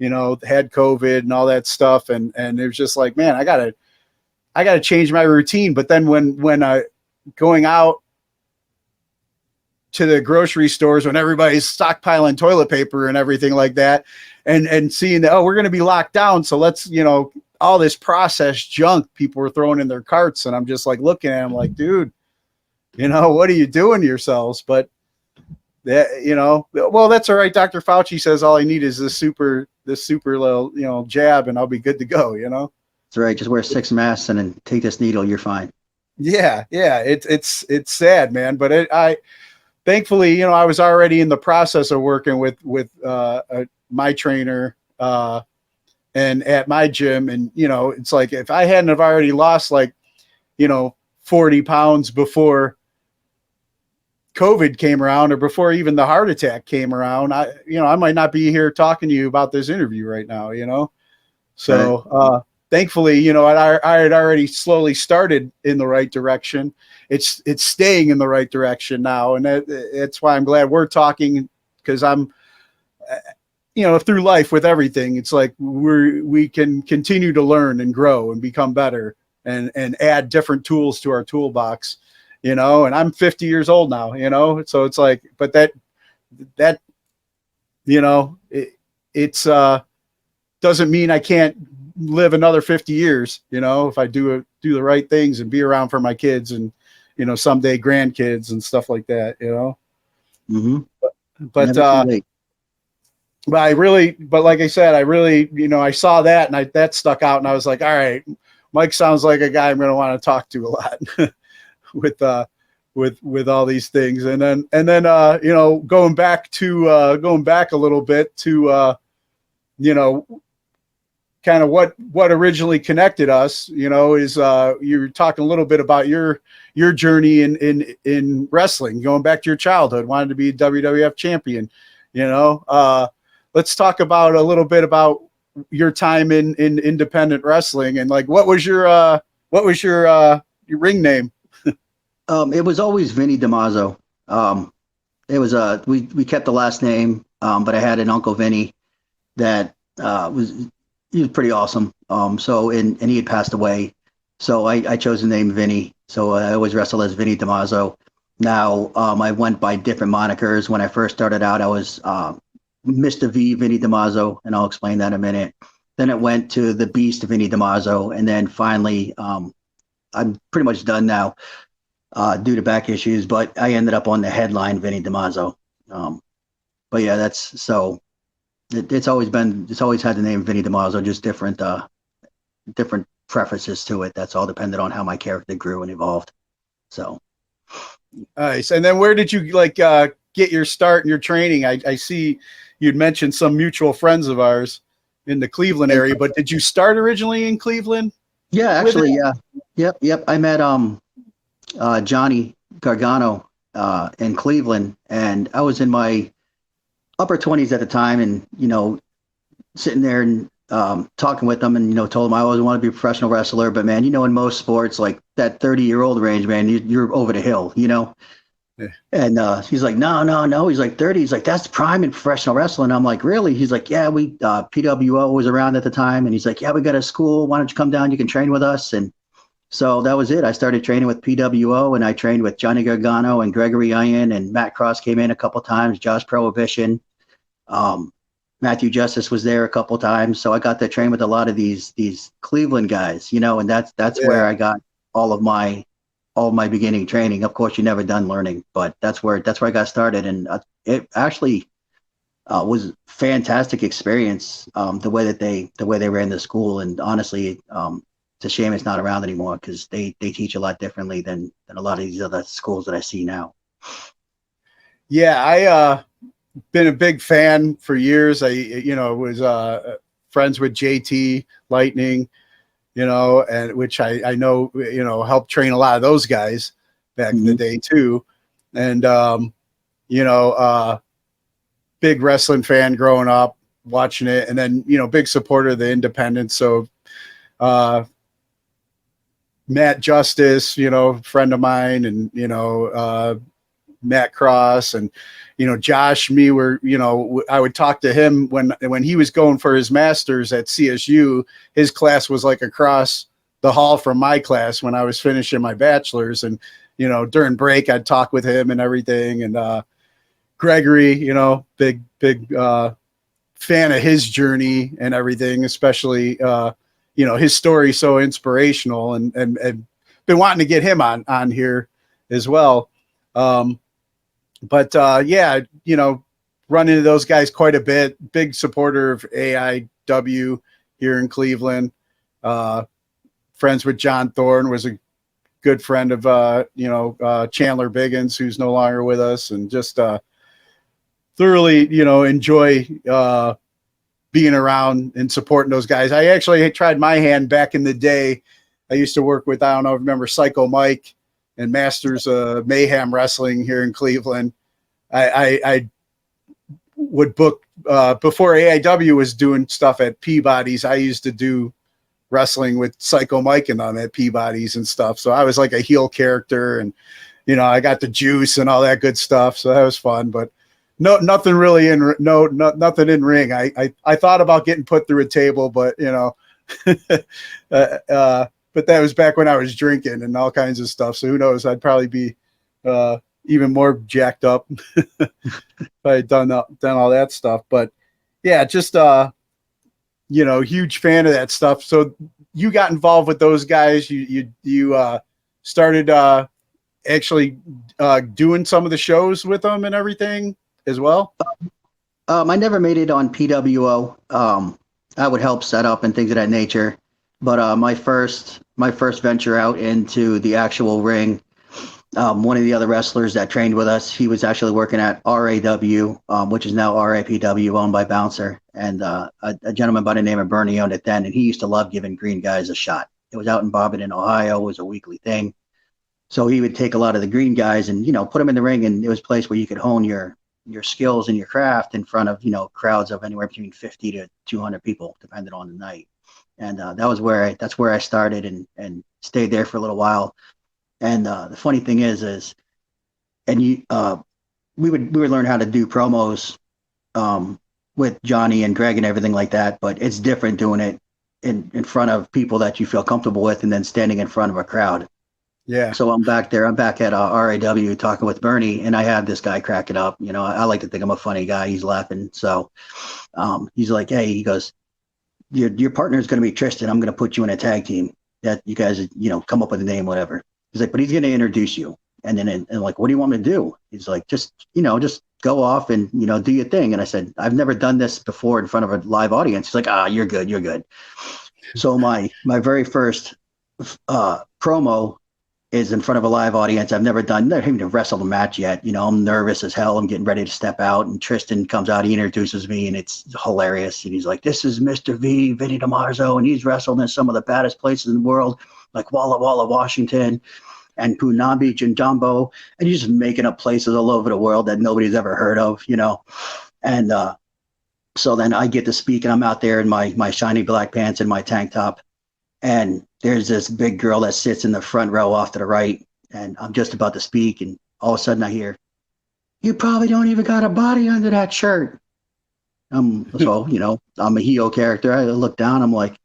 COVID and all that stuff. And it was just like, man, I gotta change my routine. But then when I going out to the grocery stores, when everybody's stockpiling toilet paper and everything like that, and seeing that, oh, we're going to be locked down, so let's, all this processed junk people were throwing in their carts, and I'm just like looking at them like, dude, what are you doing to yourselves? But that, well, that's all right. Dr. Fauci says all I need is this super little, jab, and I'll be good to go. That's right. Just wear 6 masks and then take this needle. You're fine. Yeah. It's sad, man. But I thankfully, I was already in the process of working with my trainer and at my gym, and it's like if I hadn't have already lost 40 pounds before COVID came around, or before even the heart attack came around, I might not be here talking to you about this interview right now, So Right. Thankfully, I had already slowly started in the right direction. It's staying in the right direction now, and that's why I'm glad we're talking, because I'm, through life with everything, it's like we can continue to learn and grow and become better, and add different tools to our toolbox. And I'm 50 years old now, so it's like, but that, it's doesn't mean I can't live another 50 years, if I do the right things and be around for my kids and, someday grandkids and stuff like that, Mm-hmm. but like I said, I really, I saw that, and that stuck out, and I was like, all right, Mike sounds like a guy I'm going to want to talk to a lot. with all these things, and then going back a little bit to kind of what originally connected us, is you were talking a little bit about your journey in wrestling, going back to your childhood, wanted to be a WWF champion. Let's talk about a little bit about your time in independent wrestling, and like what was your ring name? It was always Vinny DiMarzo. It was we kept the last name, but I had an Uncle Vinny that he was pretty awesome. So and he had passed away, so I chose the name Vinny. So I always wrestled as Vinny DiMarzo. Now I went by different monikers. When I first started out, I was Mr. V Vinny DiMarzo, and I'll explain that in a minute. Then it went to the Beast Vinny DiMarzo, and then finally I'm pretty much done now. Due to back issues, but I ended up on the headline Vinny DiMarzo. But yeah, that's so. It's always had the name Vinny DiMarzo, just different prefaces to it. That's all depended on how my character grew and evolved. So nice. And then where did you get your start in your training? I see you'd mentioned some mutual friends of ours in the Cleveland area, but did you start originally in Cleveland? Yeah, actually, yeah. Yep. I met Johnny Gargano in Cleveland, and I was in my upper 20s at the time, and sitting there and talking with them, and told them I always want to be a professional wrestler, but man, in most sports, like that 30-year-old range, man, you're over the hill. Yeah. And he's like, no. He's like 30. He's like, that's prime in professional wrestling. I'm like, really? He's like, yeah, we PWO was around at the time, and he's like, yeah, we got a school. Why don't you come down? You can train with us. And so that was it. I started training with PWO, and I trained with Johnny Gargano and Gregory Iron, and Matt Cross came in a couple times. Josh Prohibition, Matthew Justice was there a couple times. So I got to train with a lot of these Cleveland guys, and that's where I got all of my beginning training. Of course, you're never done learning, but that's where I got started, and it actually was fantastic experience. The way they ran the school, and honestly, it's a shame it's not around anymore because they teach a lot differently than a lot of these other schools that I see now. Yeah, I been a big fan for years. I was friends with JT Lightning, and which I know, helped train a lot of those guys back in the day too. And, big wrestling fan growing up, watching it, and then, big supporter of the independents. So, Matt Justice, friend of mine, and, Matt Cross and, Josh, I would talk to him when he was going for his master's at CSU. His class was like across the hall from my class when I was finishing my bachelor's, and, during break, I'd talk with him and everything. And, Gregory, big fan of his journey and everything, especially, his story so inspirational, and been wanting to get him on here as well. But run into those guys quite a bit. Big supporter of AIW here in Cleveland. Friends with John Thorne, was a good friend of Chandler Biggins, who's no longer with us, and just thoroughly enjoy being around and supporting those guys. I actually tried my hand back in the day. I used to work with, I don't know, remember Psycho Mike and Masters of Mayhem Wrestling here in Cleveland. I would book before AIW was doing stuff at Peabody's. I used to do wrestling with Psycho Mike and them at Peabody's and stuff. So I was like a heel character, and I got the juice and all that good stuff. So that was fun, but nothing really nothing in ring. I thought about getting put through a table, but but that was back when I was drinking and all kinds of stuff. So who knows? I'd probably be even more jacked up if I had done all that stuff. But yeah, just huge fan of that stuff. So you got involved with those guys. You started actually doing some of the shows with them and everything as well. I never made it on PWO. I would help set up and things of that nature. But my first venture out into the actual ring, one of the other wrestlers that trained with us, he was actually working at RAW, which is now RAPW, owned by Bouncer, and a gentleman by the name of Bernie owned it then, and he used to love giving green guys a shot. It was out in Barberton, Ohio. It was a weekly thing. So he would take a lot of the green guys and, put them in the ring, and it was a place where you could hone your skills and your craft in front of, crowds of anywhere between 50 to 200 people, depending on the night. And that's where I started and stayed there for a little while. And the funny thing is we would learn how to do promos with Johnny and Greg and everything like that. But it's different doing it in front of people that you feel comfortable with, and then standing in front of a crowd. Yeah. So I'm back there. I'm back at RAW talking with Bernie, and I had this guy crack it up. I like to think I'm a funny guy. He's laughing. So he's like, hey, he goes, your partner is going to be Tristan. I'm going to put you in a tag team that you guys, come up with a name, whatever. He's like, but he's going to introduce you. And then, and like, what do you want me to do? He's like, just go off and, do your thing. And I said, I've never done this before in front of a live audience. He's like, you're good. You're good. So my very first promo is in front of a live audience. I've never even wrestled a match yet. You know, I'm nervous as hell. I'm getting ready to step out, and Tristan comes out. He introduces me, and it's hilarious. And he's like, "This is Mr. V, Vinny DiMarzo, and he's wrestled in some of the baddest places in the world, like Walla Walla, Washington, and Punam Beach and Dumbo." And he's just making up places all over the world that nobody's ever heard of, you know. And so then I get to speak, and I'm out there in my shiny black pants and my tank top. And there's this big girl that sits in the front row off to the right. And I'm just about to speak. And all of a sudden I hear, "You probably don't even got a body under that shirt." So, you know, I'm a heel character. I look down, I'm like,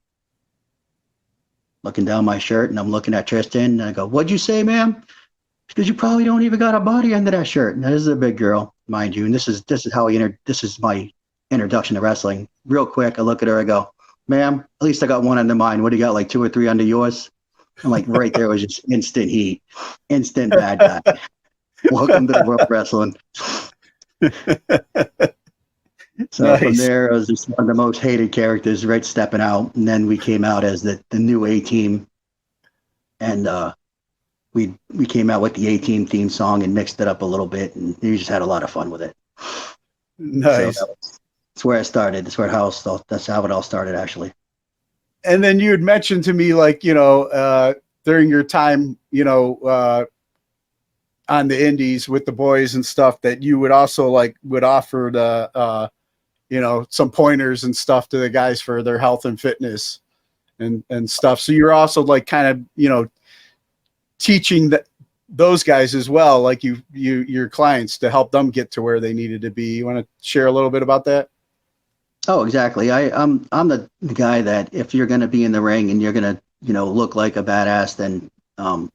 looking down my shirt, and I'm looking at Tristan, and I go, "What'd you say, ma'am?" Because "You probably don't even got a body under that shirt." And this is a big girl, mind you. And this is my introduction to wrestling. Real quick, I look at her, I go, "Ma'am, at least I got one under mine. What do you got, like 2 or 3 under yours?" I'm like, right there was just instant heat, instant bad guy. Welcome to the world of wrestling. So Nice. from there, I was just one of the most hated characters, right, stepping out. And then we came out as the new A-Team. And we came out with the A-Team theme song and mixed it up a little bit. And we just had a lot of fun with it. Nice. So that's where I started. That's how it all started, actually. And then you had mentioned to me, like, you know, during your time, you know, on the indies with the boys and stuff, that you would also would offer the, you know, some pointers and stuff to the guys for their health and fitness and stuff. So you're also like kind of, you know, teaching those guys as well, like your clients, to help them get to where they needed to be. You want to share a little bit about that? Oh, exactly. I'm the guy that if you're going to be in the ring and you're going to, you know, look like a badass, then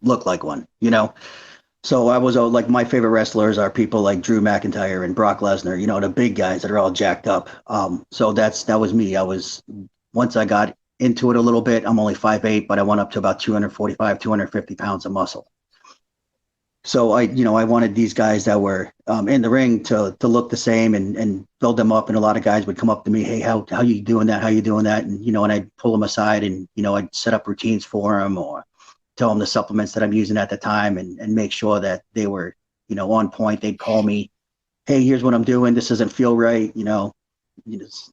look like one, you know. So I was like, my favorite wrestlers are people like Drew McIntyre and Brock Lesnar, you know, the big guys that are all jacked up. So that was me. Once I got into it a little bit, I'm only 5'8", but I went up to about 245, 250 pounds of muscle. So I wanted these guys that were in the ring to look the same and build them up. And a lot of guys would come up to me, "Hey, how you doing that? How you doing that?" And, you know, and I'd pull them aside and, you know, I'd set up routines for them or tell them the supplements that I'm using at the time and make sure that they were, you know, on point. They'd call me, "Hey, here's what I'm doing. This doesn't feel right. You know,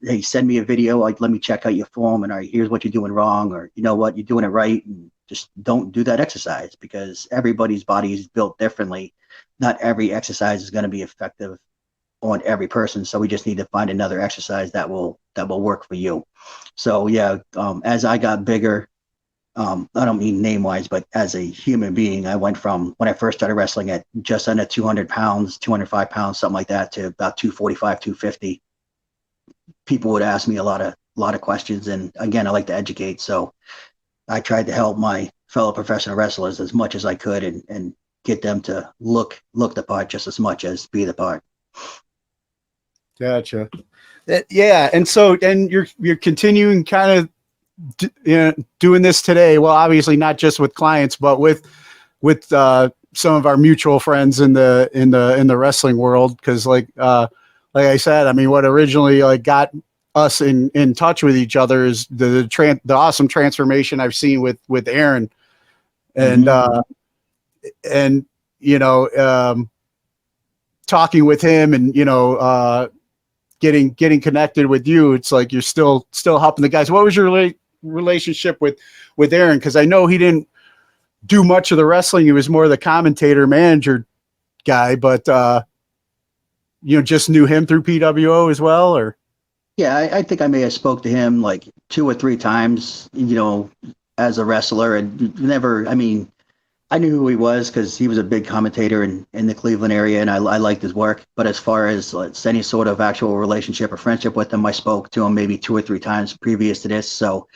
hey, send me a video. Like, let me check out your form. And all right, here's what you're doing wrong. Or, you know what, you're doing it right. And just don't do that exercise," because everybody's body is built differently. Not every exercise is going to be effective on every person. So we just need to find another exercise that will work for you. So yeah, as I got bigger, I don't mean name-wise, but as a human being, I went from when I first started wrestling at just under 200 pounds, 205 pounds, something like that, to about 245, 250. People would ask me a lot of questions, and again, I like to educate. So I tried to help my fellow professional wrestlers as much as I could and get them to look the part just as much as be the part. Gotcha. Yeah. And so, and you're continuing kind of doing this today. Well, obviously not just with clients, but with some of our mutual friends in the wrestling world. Cause like I said, I mean, what originally like got us in touch with each other is the awesome transformation I've seen with Aaron and, and, you know, talking with him and, you know, getting connected with you. It's like, you're still helping the guys. What was your relationship with Aaron? Cause I know he didn't do much of the wrestling. He was more the commentator manager guy, but, you know, just knew him through PWO as well, or? Yeah, I think I may have spoke to him like 2 or 3 times, you know, as a wrestler, and never, I mean, I knew who he was because he was a big commentator in the Cleveland area, and I liked his work. But as far as any sort of actual relationship or friendship with him, I spoke to him maybe 2 or 3 times previous to this. So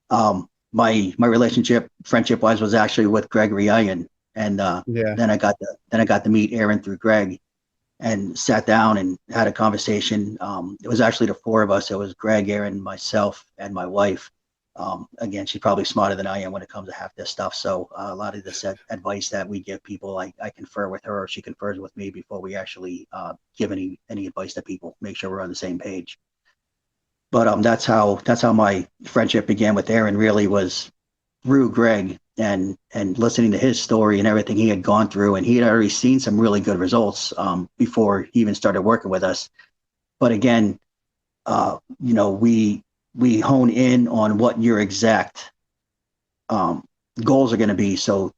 my relationship, friendship wise, was actually with Gregory Iron, and then I got to meet Aaron through Greg, and sat down and had a conversation. It was actually the 4 of us. It was Greg, Aaron, myself, and my wife. Again, she's probably smarter than I am when it comes to half this stuff. So a lot of this advice that we give people, I confer with her, or she confers with me before we actually give any advice to people. Make sure we're on the same page. But that's how my friendship began with Aaron. Really was through Greg, and listening to his story and everything he had gone through, and he had already seen some really good results before he even started working with us. But again, we hone in on what your exact goals are going to be. So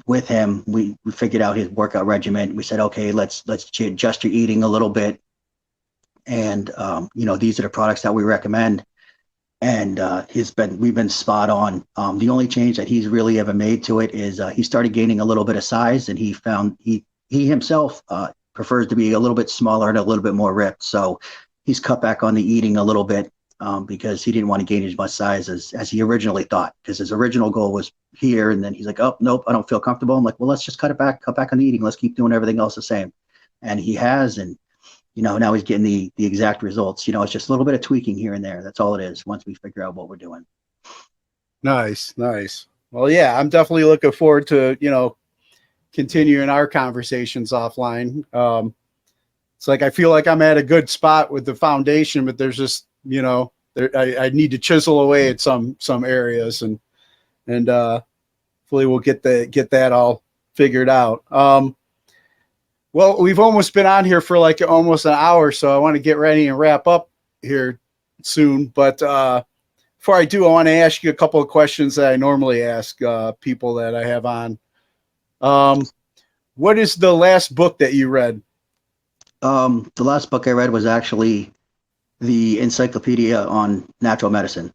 with him, we figured out his workout regimen. We said, okay, let's adjust your eating a little bit. And, these are the products that we recommend. And we've been spot on. The only change that he's really ever made to it is he started gaining a little bit of size, and he found he himself prefers to be a little bit smaller and a little bit more ripped. So he's cut back on the eating a little bit because he didn't want to gain as much size as he originally thought, because his original goal was here. And then he's like, oh, nope, I don't feel comfortable. I'm like, well, let's just cut back on the eating. Let's keep doing everything else the same. And he has, and now he's getting the exact results. It's just a little bit of tweaking here and there. That's all it is once we figure out what we're doing. Nice. Well, yeah, I'm definitely looking forward to, continuing our conversations offline. It's like, I feel like I'm at a good spot with the foundation, but there's just, I need to chisel away at some areas, and hopefully we'll get that all figured out. Well, we've almost been on here for like almost an hour, so I want to get ready and wrap up here soon. But before I do, I want to ask you a couple of questions that I normally ask people that I have on. What is the last book that you read? The last book I read was actually the Encyclopedia on Natural Medicine.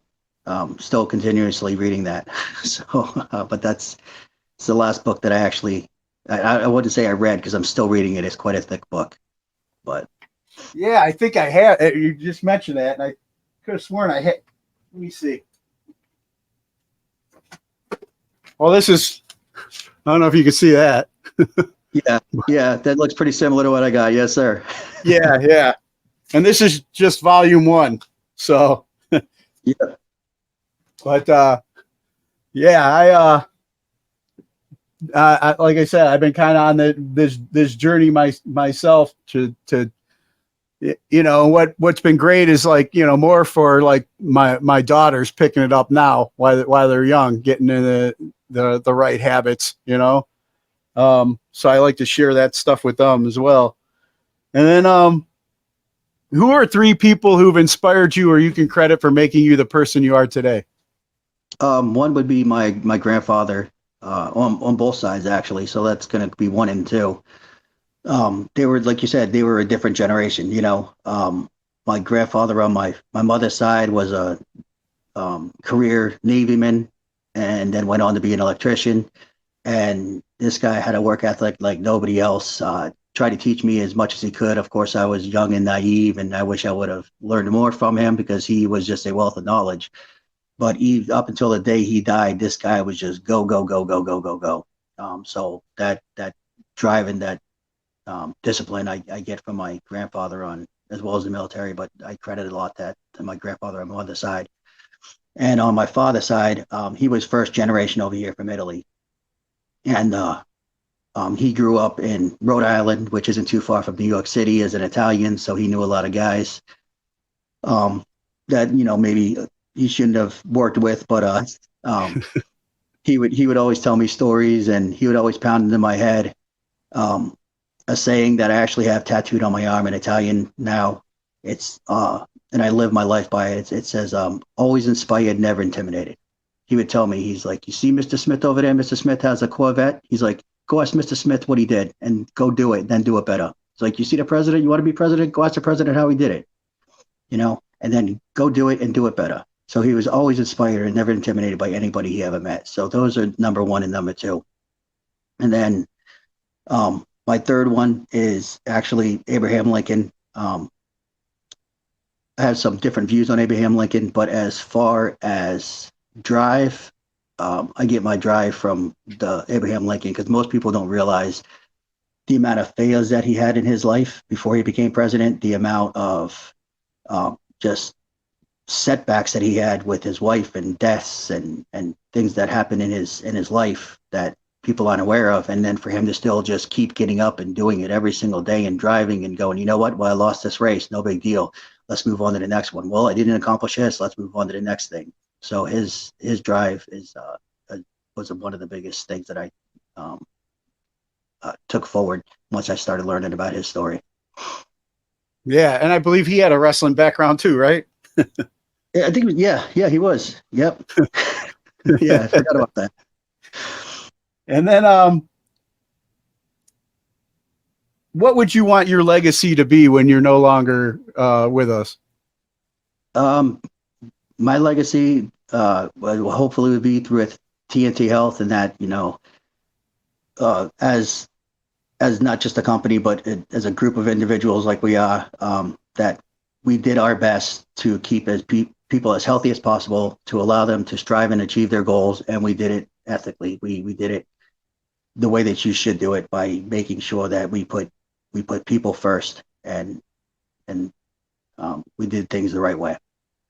Still continuously reading that. So, but it's the last book that I wouldn't say I read, because I'm still reading it. It's quite a thick book, but yeah, I think I had. You just mentioned that, and I could have sworn I had. Let me see. Well, this is. I don't know if you can see that. Yeah, that looks pretty similar to what I got. Yes, sir. Yeah, and this is just volume 1. So yeah, but I like I said, I've been kind of on this journey myself to what's been great is like, more for like my daughters picking it up now while they're young, getting in the right habits, so I like to share that stuff with them as well. And then who are 3 people who've inspired you or you can credit for making you the person you are today? One would be my grandfather. On both sides, actually. So that's going to be 1 and 2. They were, like you said, they were a different generation. My grandfather on my mother's side was a career Navyman, and then went on to be an electrician. And this guy had a work ethic like nobody else. Tried to teach me as much as he could. Of course, I was young and naive, and I wish I would have learned more from him, because he was just a wealth of knowledge. But up until the day he died, this guy was just go. So that drive and that discipline I get from my grandfather as well as the military, but I credit a lot to my grandfather on my mother's side. And on my father's side, he was first generation over here from Italy. And he grew up in Rhode Island, which isn't too far from New York City, as an Italian. So he knew a lot of guys that, maybe he shouldn't have worked with, but he would always tell me stories, and he would always pound into my head a saying that I actually have tattooed on my arm in Italian now. It's and I live my life by it. It says, always inspired, never intimidated. He would tell me, he's like, you see Mr. Smith over there? Mr. Smith has a Corvette. He's like, go ask Mr. Smith what he did and go do it, then do it better. It's like, you see the president, you want to be president? Go ask the president how he did it, and then go do it and do it better. So he was always inspired and never intimidated by anybody he ever met. So those are number 1 and number 2. And then my third one is actually Abraham Lincoln. I have some different views on Abraham Lincoln, but as far as drive, I get my drive from the Abraham Lincoln, because most people don't realize the amount of failures that he had in his life before he became president, the amount of just setbacks that he had with his wife and deaths and things that happened in his life that people aren't aware of. And then for him to still just keep getting up and doing it every single day and driving and going, you know what? Well, I lost this race. No big deal. Let's move on to the next one. Well, I didn't accomplish this. Let's move on to the next thing. So his drive is was one of the biggest things that I took forward once I started learning about his story. Yeah, and I believe he had a wrestling background too, right? Yeah, I think, yeah, he was. Yep. Yeah, I forgot about that. And then, what would you want your legacy to be when you're no longer with us? My legacy, hopefully, would be with TNT Health, and that, as not just a company, but as a group of individuals like we are, that we did our best to keep people as healthy as possible, to allow them to strive and achieve their goals, and we did it ethically. We did it the way that you should do it, by making sure that we put people first, and we did things the right way.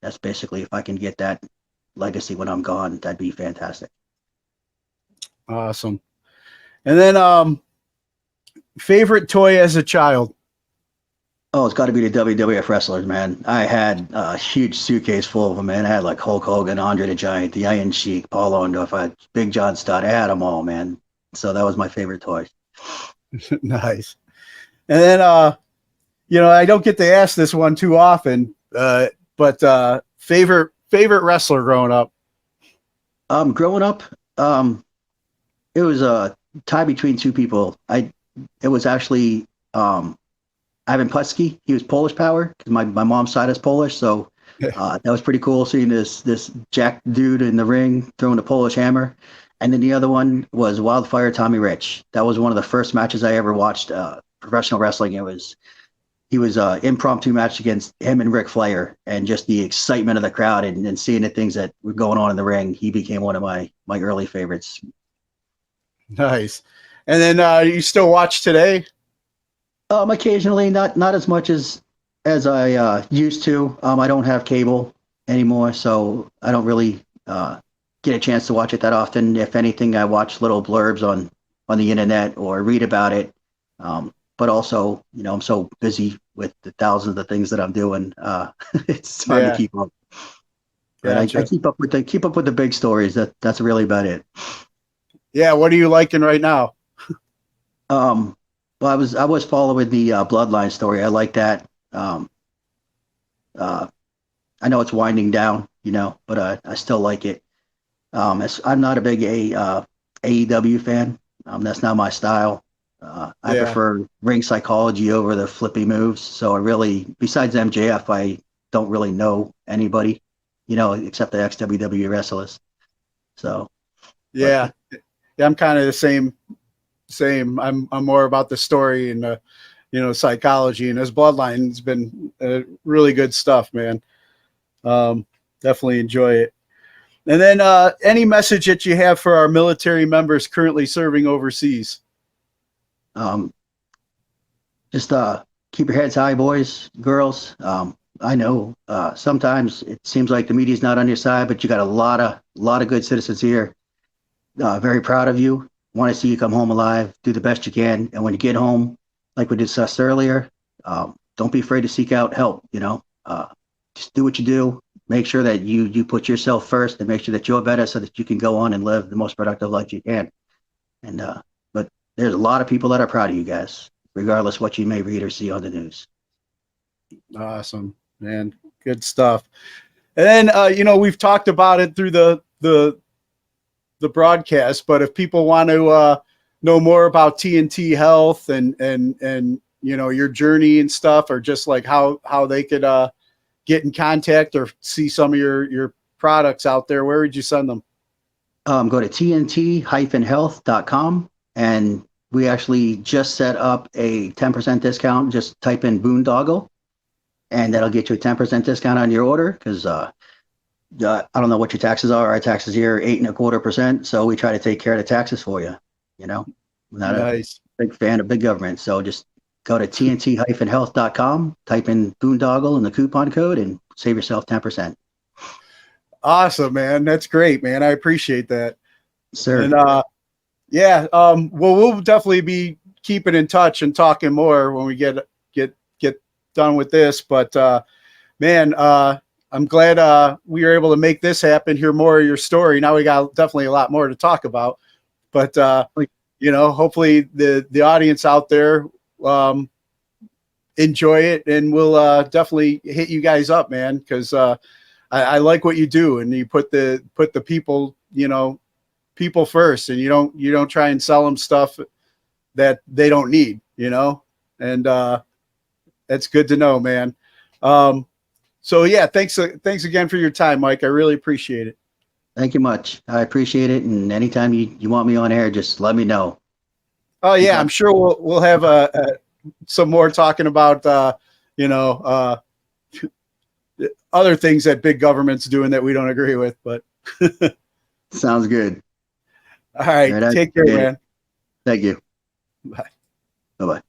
That's basically, if I can get that legacy when I'm gone, that'd be fantastic. Awesome. And then, favorite toy as a child? Oh, it's got to be the WWF wrestlers, man. I had a huge suitcase full of them, man. I had like Hulk Hogan, Andre the Giant, the Iron Sheik, Paul Orndorff, I had Big John Studd. I had them all, man. So that was my favorite toy. Nice. And then, I don't get to ask this one too often, but favorite wrestler growing up? Growing up, it was a tie between two people. It was actually Ivan Putski. He was Polish Power, because my mom's side is Polish, so that was pretty cool, seeing this jack dude in the ring throwing a Polish hammer. And then the other one was Wildfire Tommy Rich. That was one of the first matches I ever watched professional wrestling. He was an impromptu match against him and Ric Flair, and just the excitement of the crowd and seeing the things that were going on in the ring. He became one of my early favorites. Nice. And then you still watch today? Occasionally, not as much as I used to. I don't have cable anymore, so I don't really get a chance to watch it that often. If anything, I watch little blurbs on the internet or read about it. But also, I'm so busy with the thousands of things that I'm doing. It's hard to keep up. But Gotcha. I keep up with the big stories. That's really about it. Yeah. What are you liking right now? Well, I was following the Bloodline story. I like that. I know it's winding down, but I still like it. I'm not a big AEW fan. That's not my style. I prefer ring psychology over the flippy moves. So besides MJF, I don't really know anybody, except the ex-WWE wrestlers. So. Yeah. I'm kind of the same. I'm more about the story and psychology, and this Bloodline has been really good stuff, man. Definitely enjoy it. And then any message that you have for our military members currently serving overseas? Just keep your heads high, boys, girls. I know sometimes it seems like the media's not on your side, but you got a lot of good citizens here. Very proud of you. Want to see you come home alive. Do the best you can. And when you get home, like we discussed earlier, don't be afraid to seek out help. Just do what you do. Make sure that you put yourself first, and make sure that you're better, so that you can go on and live the most productive life you can. And but there's a lot of people that are proud of you guys, regardless what you may read or see on the news. Awesome, man. Good stuff. And then we've talked about it through the broadcast, but if people want to know more about TNT Health and your journey and stuff, or just like how they could get in contact or see some of your products out there, where would you send them? Go to tnt-health.com, and we actually just set up a 10% discount. Just type in Boondoggle, and that'll get you a 10% discount on your order, because I don't know what your taxes are. Our taxes here are 8.25%, so we try to take care of the taxes for you. Not Nice. a big fan of big government, so just go to tnt-health.com, type in Boondoggle in the coupon code, and save yourself 10%. Awesome, man. That's great, man. I appreciate that. Sir. And well, we'll definitely be keeping in touch and talking more when we get done with this. But man, I'm glad we were able to make this happen, hear more of your story. Now we got definitely a lot more to talk about. But, hopefully the audience out there enjoy it, and we'll definitely hit you guys up, man, because I like what you do, and you put the people, people first, and you don't try and sell them stuff that they don't need, and that's good to know, man. So yeah, thanks again for your time, Mike. I really appreciate it. Thank you much. I appreciate it. And anytime you want me on air, just let me know. Oh yeah, I'm sure we'll have some more talking about other things that big government's doing that we don't agree with. But sounds good. All right, take care, man. Thank you. Bye. Bye-bye.